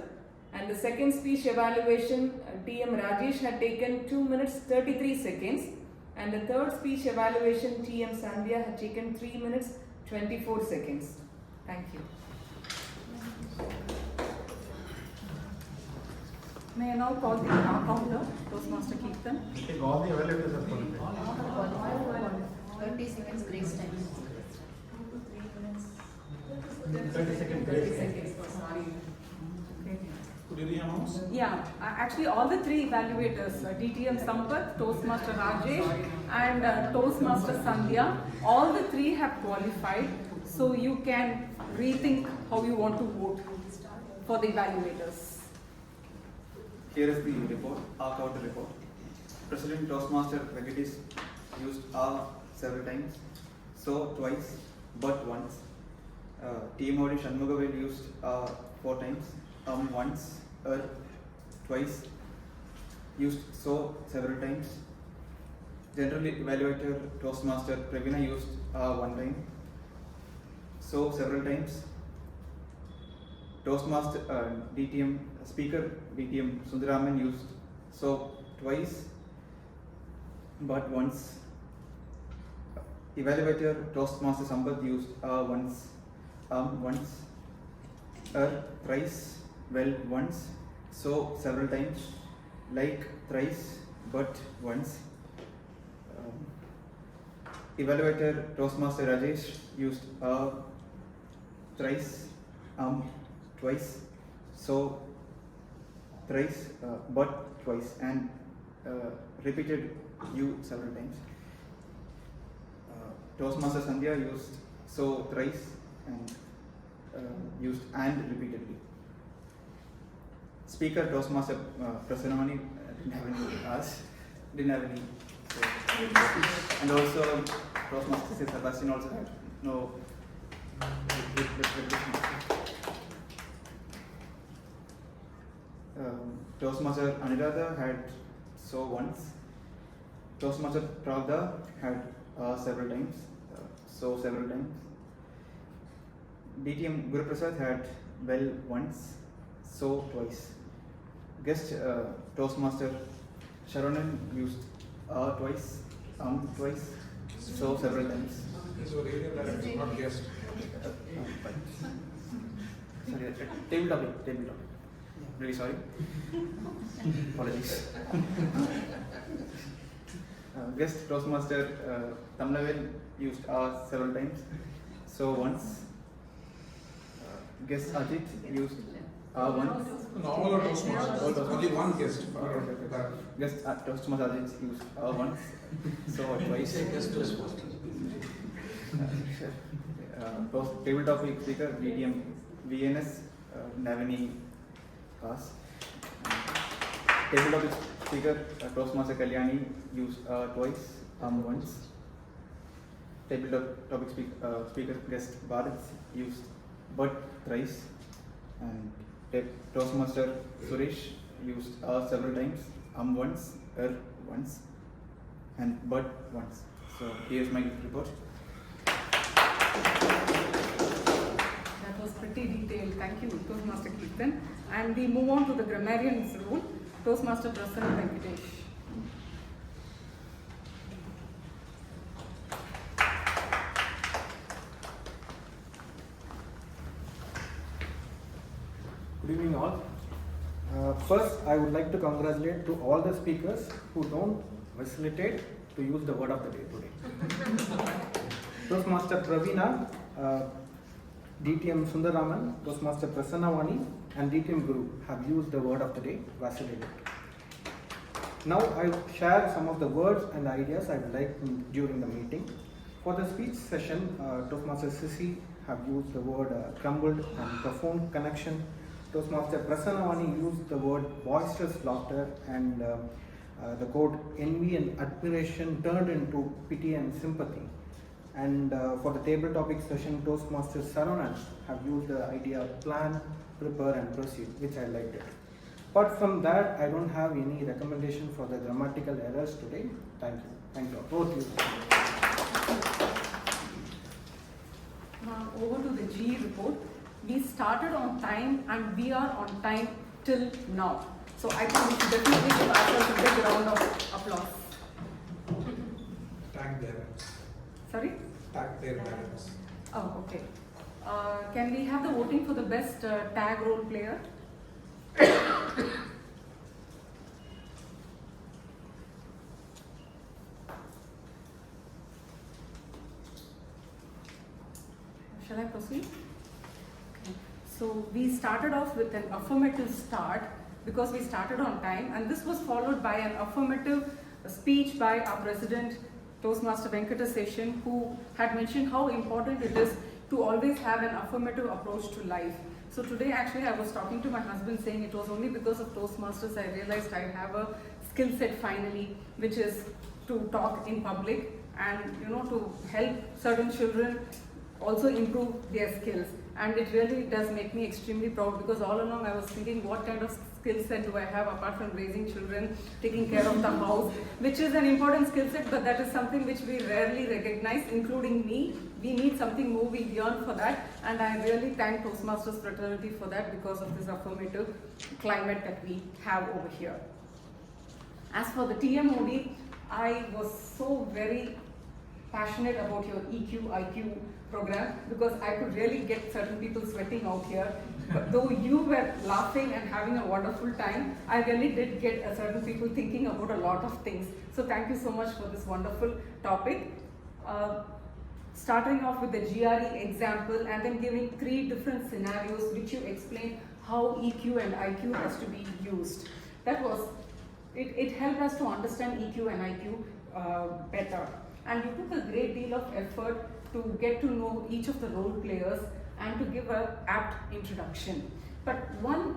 And the second speech evaluation, TM Rajesh had taken 2 minutes 33 seconds. And the third speech evaluation, TM Sandhya had taken 3 minutes 24 seconds. Thank you. May I now call the counter, Toastmaster Keerthan. I think all the evaluators are qualified. 30 seconds grace time. 30 seconds grace time. Sorry. Okay. Could you re-announce? Yeah, actually all the three evaluators, DTM Sampath, Toastmaster Rajesh and Toastmaster Sandhya, all the three have qualified. So you can rethink how you want to vote for the evaluators. Here is the report, our counter report. President Toastmaster Venkatesh used several times, so twice, but once. TMoD Shanmugavel used 4 times, once, twice, used so several times. General evaluator Toastmaster Praveena used 1 time, so several times. Toastmaster DTM speaker DTM Sundaraman used so twice, but once. Evaluator Toastmaster Sampath used once, thrice, well once, so several times, like thrice, but once. Evaluator Toastmaster Rajesh used thrice, twice, so thrice, but twice, and repeated you several times. Toastmaster Sandhya used so thrice and used and repeatedly. Speaker Toastmaster Prasanna didn't have any And also, Toastmaster Sebastian also had no Toastmaster Anuradha had so once. Toastmaster Pravda had several times, so several times. DTM Guru Prasad had well once, so twice. Guest Toastmaster Saravanan used twice, twice, so several times. So radio director, not guest. Sorry, table topic. Really sorry. Apologies. Guest Toastmaster Tamlavel used several times, so once. Guest Ajit used once. No, all are Toastmasters. Only one guest. Guest Toastmaster Ajit used once, so twice. Guest Toastmaster. Table topic speaker DTM VNS Navani Pass. Table topic speaker Toastmaster Kalyani used twice, once. Table topic speaker guest Bharat used but thrice. And Toastmaster Suresh used several times, once, once, and but once. So here's my report. That was pretty detailed. Thank you, Toastmaster Kirtan. And we move on to the Grammarian's role, Toastmaster Prasanna Venkatesh. Good evening all. First, I would like to congratulate to all the speakers who don't facilitate to use the word of the day today. Toastmaster Pravina, DTM Sundaraman, Toastmaster Prasanna Vani and DTM Guru have used the word of the day, vacillated. Now I will share some of the words and ideas I would like during the meeting. For the speech session, Toastmaster Sissy have used the word crumbled and profound connection. Toastmaster Prasanna Vani used the word boisterous laughter and the quote envy and admiration turned into pity and sympathy. And for the table topic session, Toastmaster Saravanan have used the idea plan, prepare and proceed, which I liked it. Apart from that, I don't have any recommendation for the grammatical errors today. Thank you. Thank you. Both you. Now over to the GE report. We started on time and we are on time till now. So I think we should definitely give ourselves a big round of applause. Tag their Sorry? Tag their parents. Oh, okay. Can we have the voting for the best tag role player? Shall I proceed? Okay. So we started off with an affirmative start because we started on time, and this was followed by an affirmative speech by our president, Toastmaster Venkataseshan, who had mentioned how important it is to always have an affirmative approach to life. So today actually I was talking to my husband saying it was only because of Toastmasters I realized I have a skill set finally, which is to talk in public and to help certain children also improve their skills. And it really does make me extremely proud because all along I was thinking what kind of skill set do I have apart from raising children, taking care of the house, which is an important skill set, but that is something which we rarely recognize, including me. We need something more beyond for that, and I really thank Toastmasters fraternity for that because of this affirmative climate that we have over here. As for the TMoD, I was so very passionate about your EQ, IQ program because I could really get certain people sweating out here. But though you were laughing and having a wonderful time, I really did get certain people thinking about a lot of things. So thank you so much for this wonderful topic. Starting off with the GRE example and then giving 3 different scenarios which you explain how EQ and IQ has to be used. That was, it helped us to understand EQ and IQ better. And you took a great deal of effort to get to know each of the role players and to give an apt introduction. But one,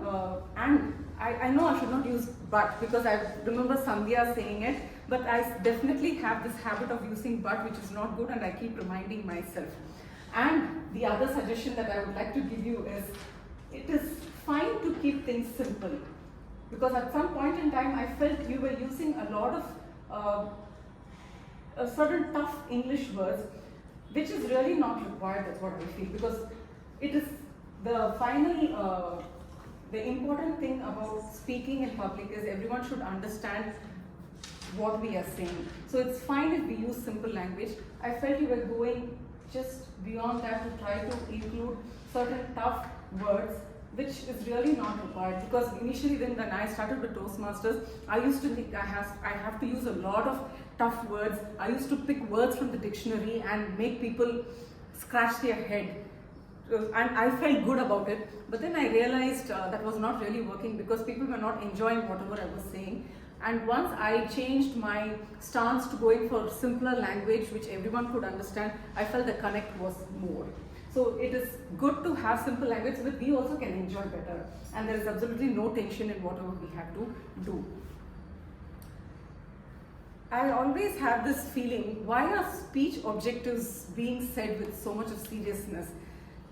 and I know I should not use but because I remember Sandhya saying it, but I definitely have this habit of using but, which is not good, and I keep reminding myself. And the other suggestion that I would like to give you is, it is fine to keep things simple, because at some point in time I felt you were using a lot of certain tough English words, which is really not required. That's what I feel, because it is the final. The important thing about speaking in public is everyone should understand what we are saying. So it's fine if we use simple language. I felt you were going just beyond that to try to include certain tough words, which is really not required, because initially when I started with Toastmasters, I used to think I have to use a lot of tough words. I used to pick words from the dictionary and make people scratch their head. And I felt good about it, but then I realized that was not really working, because people were not enjoying whatever I was saying. And once I changed my stance to going for simpler language which everyone could understand, I felt the connect was more. So it is good to have simple language so that we also can enjoy better, and there is absolutely no tension in whatever we have to do. I always have this feeling, why are speech objectives being said with so much of seriousness?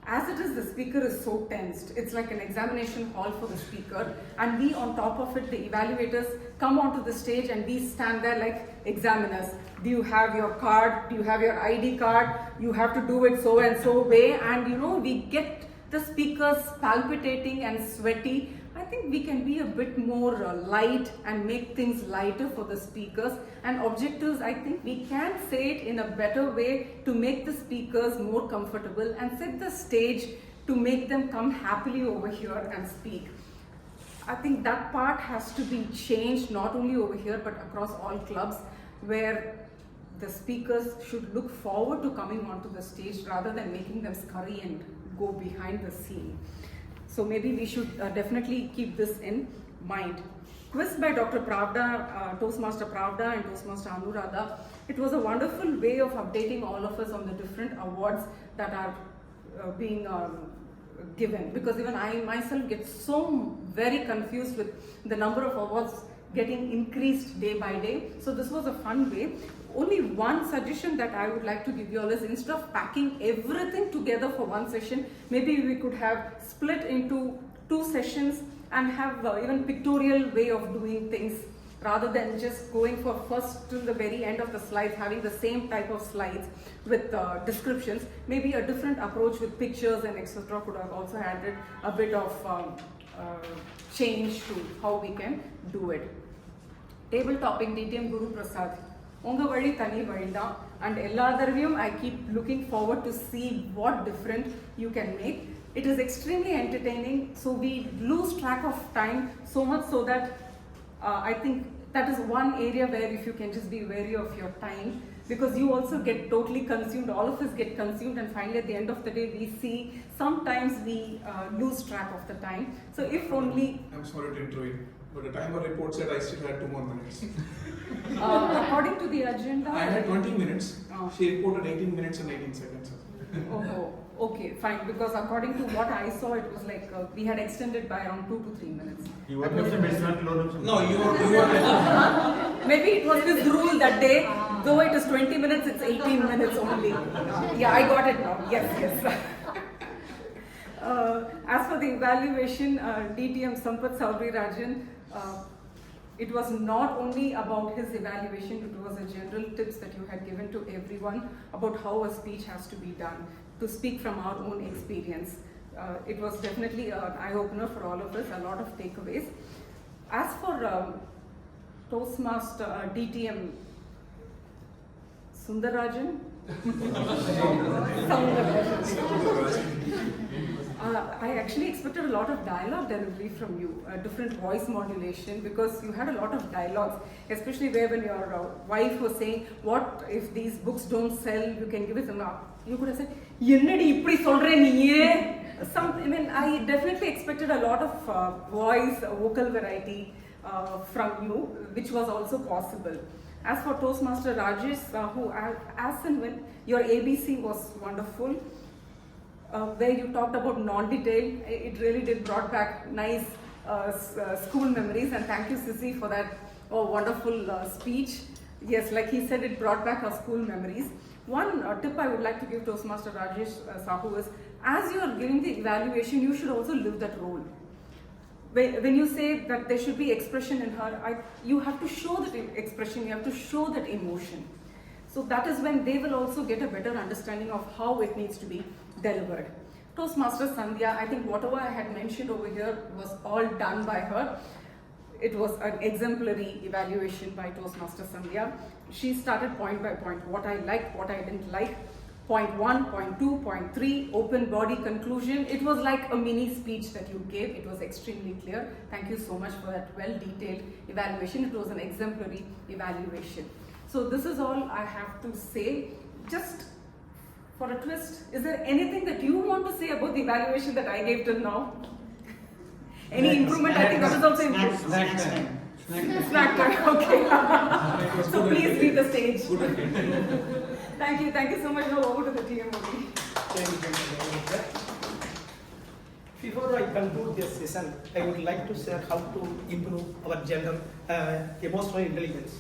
As it is, the speaker is so tensed. It's like an examination hall for the speaker, and we on top of it, the evaluators, come onto the stage and we stand there like examiners. Do you have your card? Do you have your ID card? You have to do it so and so way, and we get the speakers palpitating and sweaty. I think we can be a bit more light and make things lighter for the speakers. And objectives, I think we can say it in a better way to make the speakers more comfortable and set the stage to make them come happily over here and speak. I think that part has to be changed, not only over here but across all clubs, where the speakers should look forward to coming onto the stage rather than making them scurry and go behind the scene. So maybe we should definitely keep this in mind. Quiz by Dr. Pravda, Toastmaster Pravda and Toastmaster Anuradha. It was a wonderful way of updating all of us on the different awards that are being given, because even I myself get so very confused with the number of awards getting increased day by day. So this was a fun way. Only one suggestion that I would like to give you all is, instead of packing everything together for one session, maybe we could have split into 2 sessions and have even pictorial way of doing things, rather than just going for first till the very end of the slides, having the same type of slides with descriptions. Maybe a different approach with pictures and etc. could have also added a bit of change to how we can do it. Table topping, TM Guru Prasad. Unga vadi tani valida, and elladharviyum I keep looking forward to see what different you can make. It is extremely entertaining, so we lose track of time so much, so that I think that is one area where if you can just be wary of your time, because you also get totally consumed, all of us get consumed, and finally at the end of the day we see sometimes we lose track of the time. So if only... I'm sorry to interrupt, but the timer report said I still had 2 more minutes. According to the agenda... I had 20 minutes. She reported 18 minutes and 18 seconds. Oh, okay, fine. Because according to what I saw, it was like we had extended by around 2 to 3 minutes. You were No, you were. Maybe it was this rule that day. Though it is 20 minutes, it's 18 minutes only. Yeah, I got it now. Yes. As for the evaluation, DTM Vijayarajan, it was not only about his evaluation, it was a general tips that you had given to everyone about how a speech has to be done, to speak from our own experience. It was definitely an eye-opener for all of us, a lot of takeaways. As for Toastmaster DTM Sundarajan, I actually expected a lot of dialogue delivery from you, different voice modulation, because you had a lot of dialogues, especially where when your wife was saying, what if these books don't sell, you can give it some up. You could have said, I definitely expected a lot of voice, vocal variety from you, which was also possible. As for Toastmaster Rajesh, who as and when your ABC was wonderful, where you talked about non-detail, it really did brought back nice school memories, and thank you, Sissy, for that wonderful speech. Yes, like he said, it brought back our school memories. One tip I would like to give Toastmaster Rajesh Sahu is, as you are giving the evaluation, you should also live that role. When you say that there should be expression in her, you have to show that expression, you have to show that emotion. So that is when they will also get a better understanding of how it needs to be delivered. Toastmaster Sandhya, I think whatever I had mentioned over here was all done by her. It was an exemplary evaluation by Toastmaster Sandhya. She started point by point, what I liked, what I didn't like. Point 1, point 2, point 3, open body conclusion. It was like a mini speech that you gave. It was extremely clear. Thank you so much for that well-detailed evaluation. It was an exemplary evaluation. So this is all I have to say. Just for a twist, is there anything that you want to say about the evaluation that I gave till now? Any improvement? I think that is also improvement. Snack time, okay. So please leave the stage. Thank you so much. Now over to the TMoD. Before I conclude this session, I would like to share how to improve our general emotional intelligence.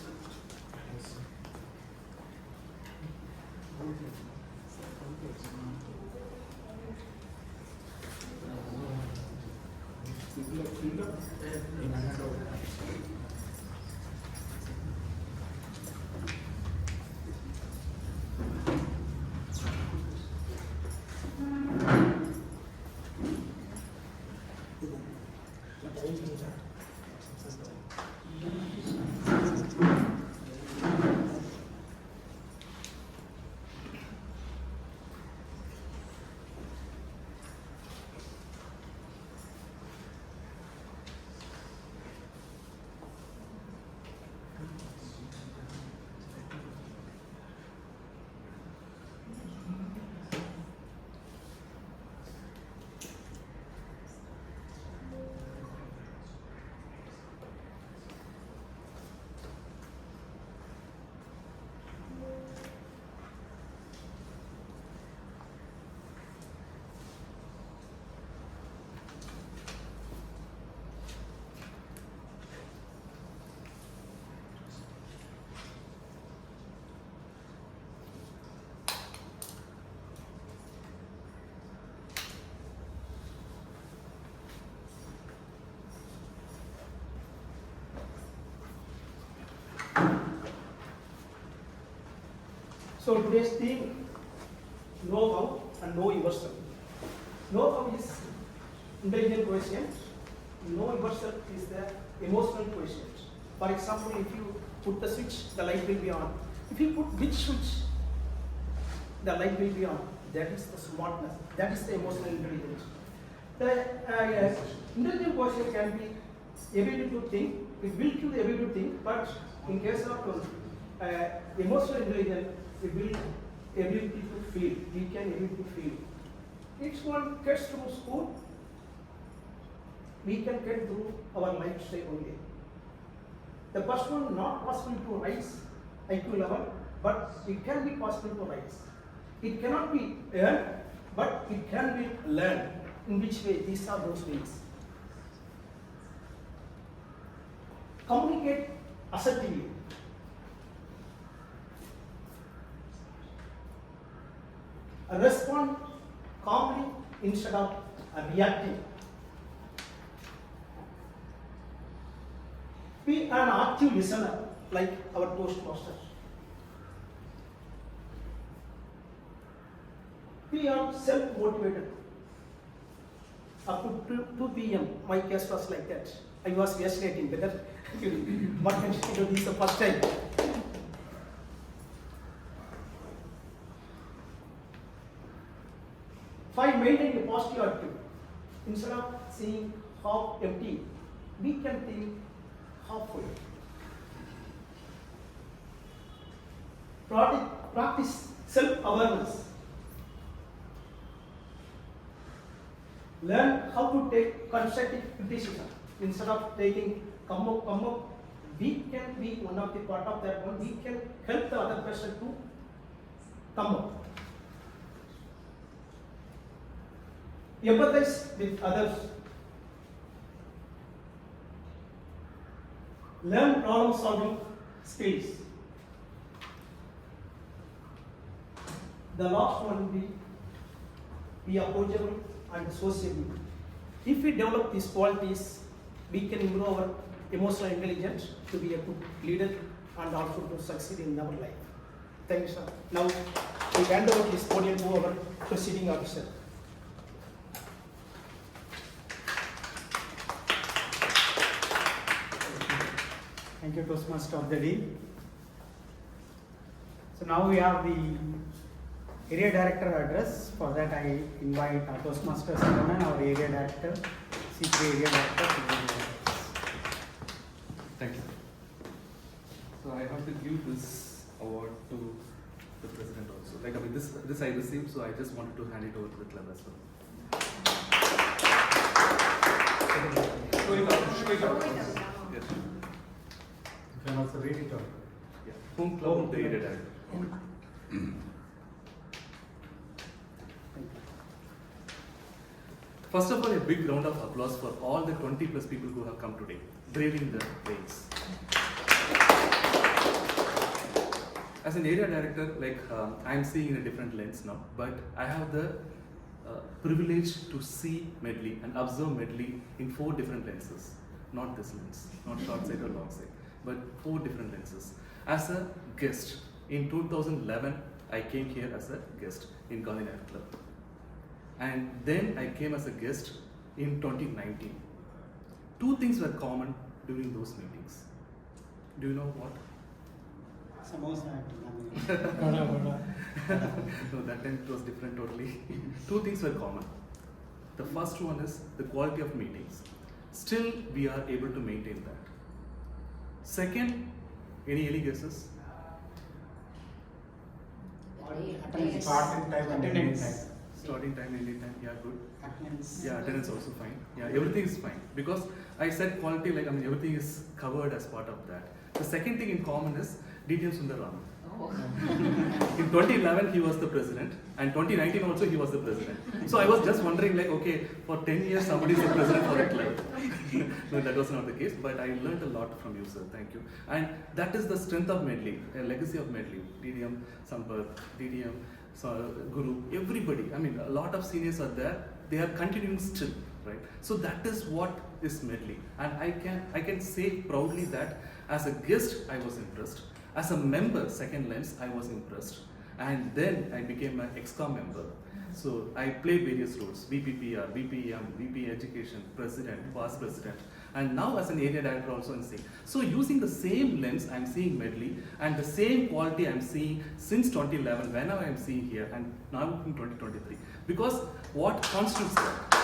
So today's theme, know how and know yourself. Know how is intelligent quotient. Know yourself is the emotional quotient. For example, if you put the switch, the light will be on. If you put which switch, the light will be on. That is the smartness. That is the emotional intelligence. The intelligent quotient can be ability to think. It will give the ability to think, but in case of emotional intelligence, it will ability to feel. We can able to feel. Each one gets through school. We can get through our lifestyle only. The first one not possible to rise IQ level, but it can be possible to rise. It cannot be earned, but it can be learned. In which way? These are those ways. Communicate assertively. Respond calmly instead of reacting. Be an active listener like our Toastmaster. We are self-motivated. Up to 2 p.m. my case was like that. I was vacillating whether what can she do this the first time. Find maintaining a positive attitude. Instead of seeing half empty, we can think half full. Practice self-awareness. Learn how to take constructive criticism. Instead of taking come up, we can be one of the part of that one. We can help the other person to come up. Empathize with others. learn problem solving skills. The last one will be approachable and sociable. If we develop these qualities, we can improve our emotional intelligence to be a good leader and also to succeed in our life. Thank you, sir. Now, we hand over this podium to our Presiding Officer. Thank you, Toastmaster of the Day. So now we have the Area Director address. For that, I invite our Toastmaster Saravanan, our Area Director, C3 Area Director, to give the Thank you. So I have to give this award to the president also. Like, I mean, this I received, so I just wanted to hand it over to the club as well. Yes. You can also read it out. Yeah. Home club of the area director. First of all, a big round of applause for all the 20 plus people who have come today, braving the rains. As an area director, like I'm seeing in a different lens now, but I have the privilege to see Medley and observe Medley in 4 different lenses. Not this lens, not short sight or long sight, but 4 different lenses. As a guest, in 2011, I came here as a guest in Grammarian Club. And then I came as a guest in 2019. 2 things were common during those meetings. Do you know what? Samosa. No, that time it was different totally. 2 things were common. The first one is the quality of meetings. Still, we are able to maintain that. Second, any early guesses? Starting time and ending time. Starting time, ending time, yeah, good. Attendance. Yeah, attendance also fine. Yeah, everything is fine. Because I said quality, like, I mean, everything is covered as part of that. The second thing in common is TM Sundararaman. Oh. In 2011, he was the president, and 2019 also he was the president. So I was just wondering, like, okay, for 10 years somebody is the president for a club. No, that was not the case, but I learned a lot from you, sir. Thank you. And that is the strength of Medley, a legacy of Medley. TM Sampath, TM Guru, everybody. I mean, a lot of seniors are there. They are continuing still, right? So that is what is Medley, and I can say proudly that as a guest I was impressed. As a member, second lens, I was impressed. And then I became an ExCom member. So I played various roles, VPPR, VPM, VP Education, President, Past President. And now as an area director also I'm seeing. So using the same lens, I'm seeing Medley, and the same quality I'm seeing since 2011, whenever I'm seeing here, and now in 2023. Because what constitutes that?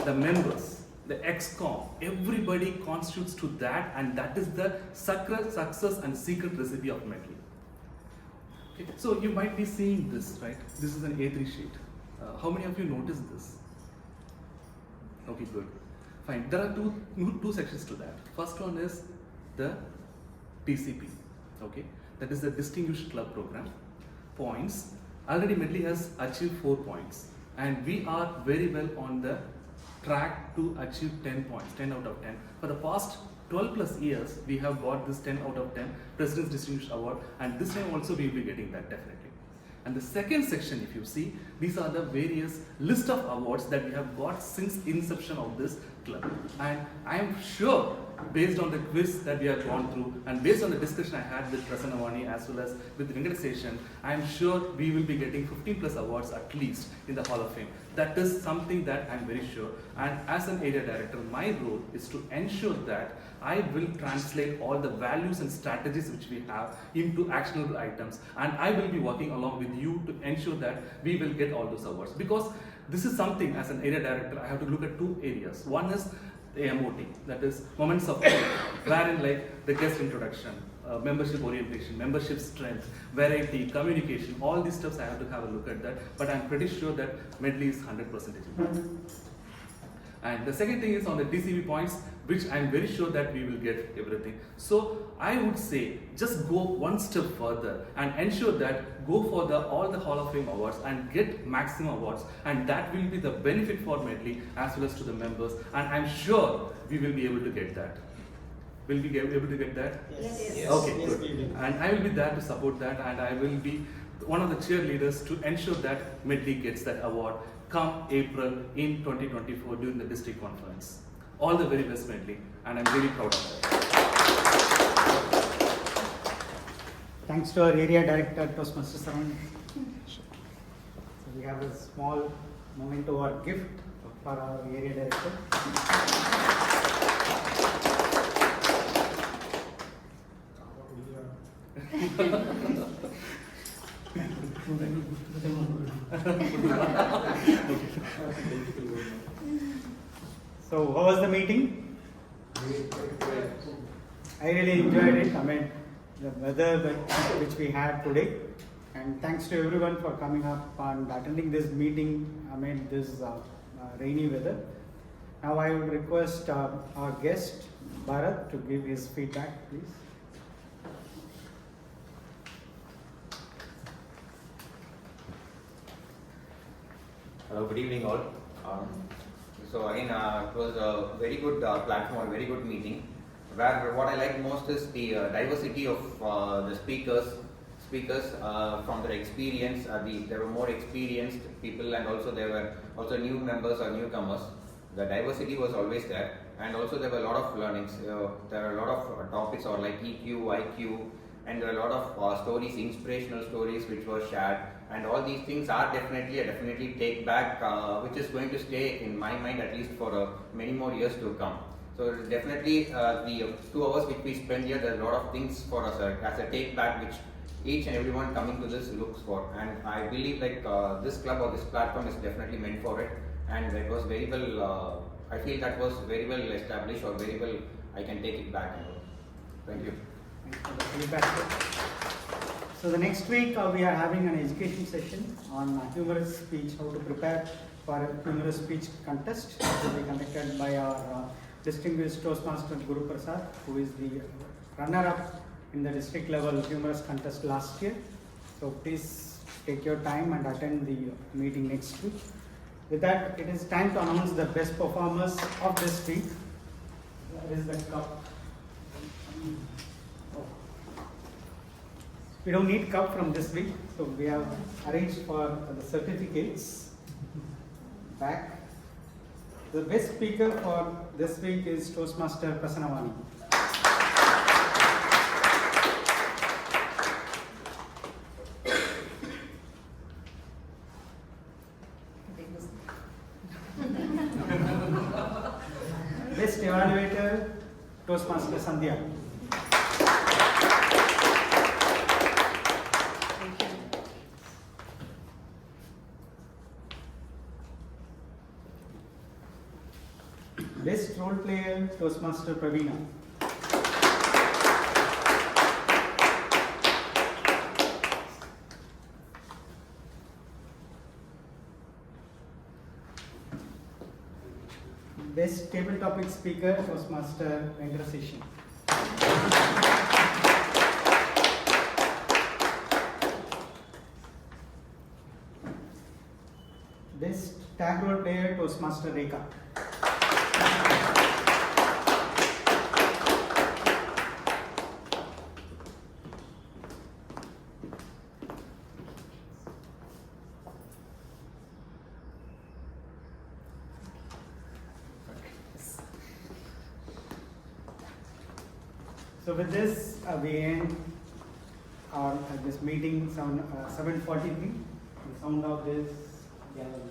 The members. The ExCom, everybody constitutes to that, and that is the success and secret recipe of Medley. Okay. So you might be seeing this, right? This is an A3 sheet. How many of you noticed this? Okay, good. Fine. There are two sections to that. First one is the DCP. Okay, that is the Distinguished Club Program. Points. Already Medley has achieved 4 points, and we are very well on the track to achieve 10 points, 10 out of 10. For the past 12 plus years, we have got this 10 out of 10 President's Distinguished Award, and this time also we will be getting that definitely. And the second section, if you see, these are the various list of awards that we have got since inception of this club. And I am sure, based on the quiz that we have gone through, and based on the discussion I had with Prasanna as well as with Venkataseshan, I am sure we will be getting 15 plus awards at least in the Hall of Fame. That is something that I am very sure. And as an area director, my role is to ensure that I will translate all the values and strategies which we have into actionable items. And I will be working along with you to ensure that we will get all those awards. Because this is something, as an area director, I have to look at 2 areas. One is the MOD, that is moments of truth, wherein like the guest introduction, membership orientation, membership strength, variety, communication, all these stuffs I have to have a look at that. But I'm pretty sure that Medley is 100%. And the second thing is on the DCB points, which I'm very sure that we will get everything. So I would say just go one step further and ensure that go for all the Hall of Fame awards and get maximum awards, and that will be the benefit for Medley as well as to the members, and I'm sure we will be able to get that. Will we be able to get that? Yes. Okay, Yes, good. we will. And I will be there to support that, and I will be one of the cheerleaders to ensure that Medley gets that award come April in 2024 during the district conference. All the very best, Medley, and I'm really proud of that. Thanks to our area director, Toastmaster Saravanan. So we have a small memento or gift for our area director. So, how was the meeting? I really enjoyed it. I mean, the weather which we had today, and thanks to everyone for coming up and attending this meeting. I mean, this rainy weather. Now, I would request our guest Bharat to give his feedback, please. Good evening all. So again, it was a very good platform, a very good meeting. Where what I like most is the diversity of the speakers from their experience. There were more experienced people, and also there were also new members or newcomers. The diversity was always there, and also there were a lot of learnings. There are a lot of topics or like EQ, IQ, and there are a lot of stories, inspirational stories which were shared. And all these things are definitely take back, which is going to stay in my mind at least for many more years to come. So definitely the 2 hours which we spend here, there are a lot of things for us as a take back which each and everyone coming to this looks for. And I believe like this club or this platform is definitely meant for it. And it was very well, I feel that was very well established, or very well I can take it back. Thank you. So the next week we are having an education session on humorous speech, how to prepare for a humorous speech contest, which will be conducted by our distinguished Toastmaster Guru Prasad, who is the runner-up in the district level humorous contest last year. So please take your time and attend the meeting next week. With that, it is time to announce the best performers of this week. There is the cup. We don't need cup from this week, so we have arranged for the certificates back. The best speaker for this week is Toastmaster Prasanna. Best evaluator, Toastmaster Sandhya. Best role player, Toastmaster Praveena. Best table topic speaker, Toastmaster Venkataseshan. Best tag role player, Toastmaster Rekha. So with this, we end this meeting 7:43. The sound of this gavel.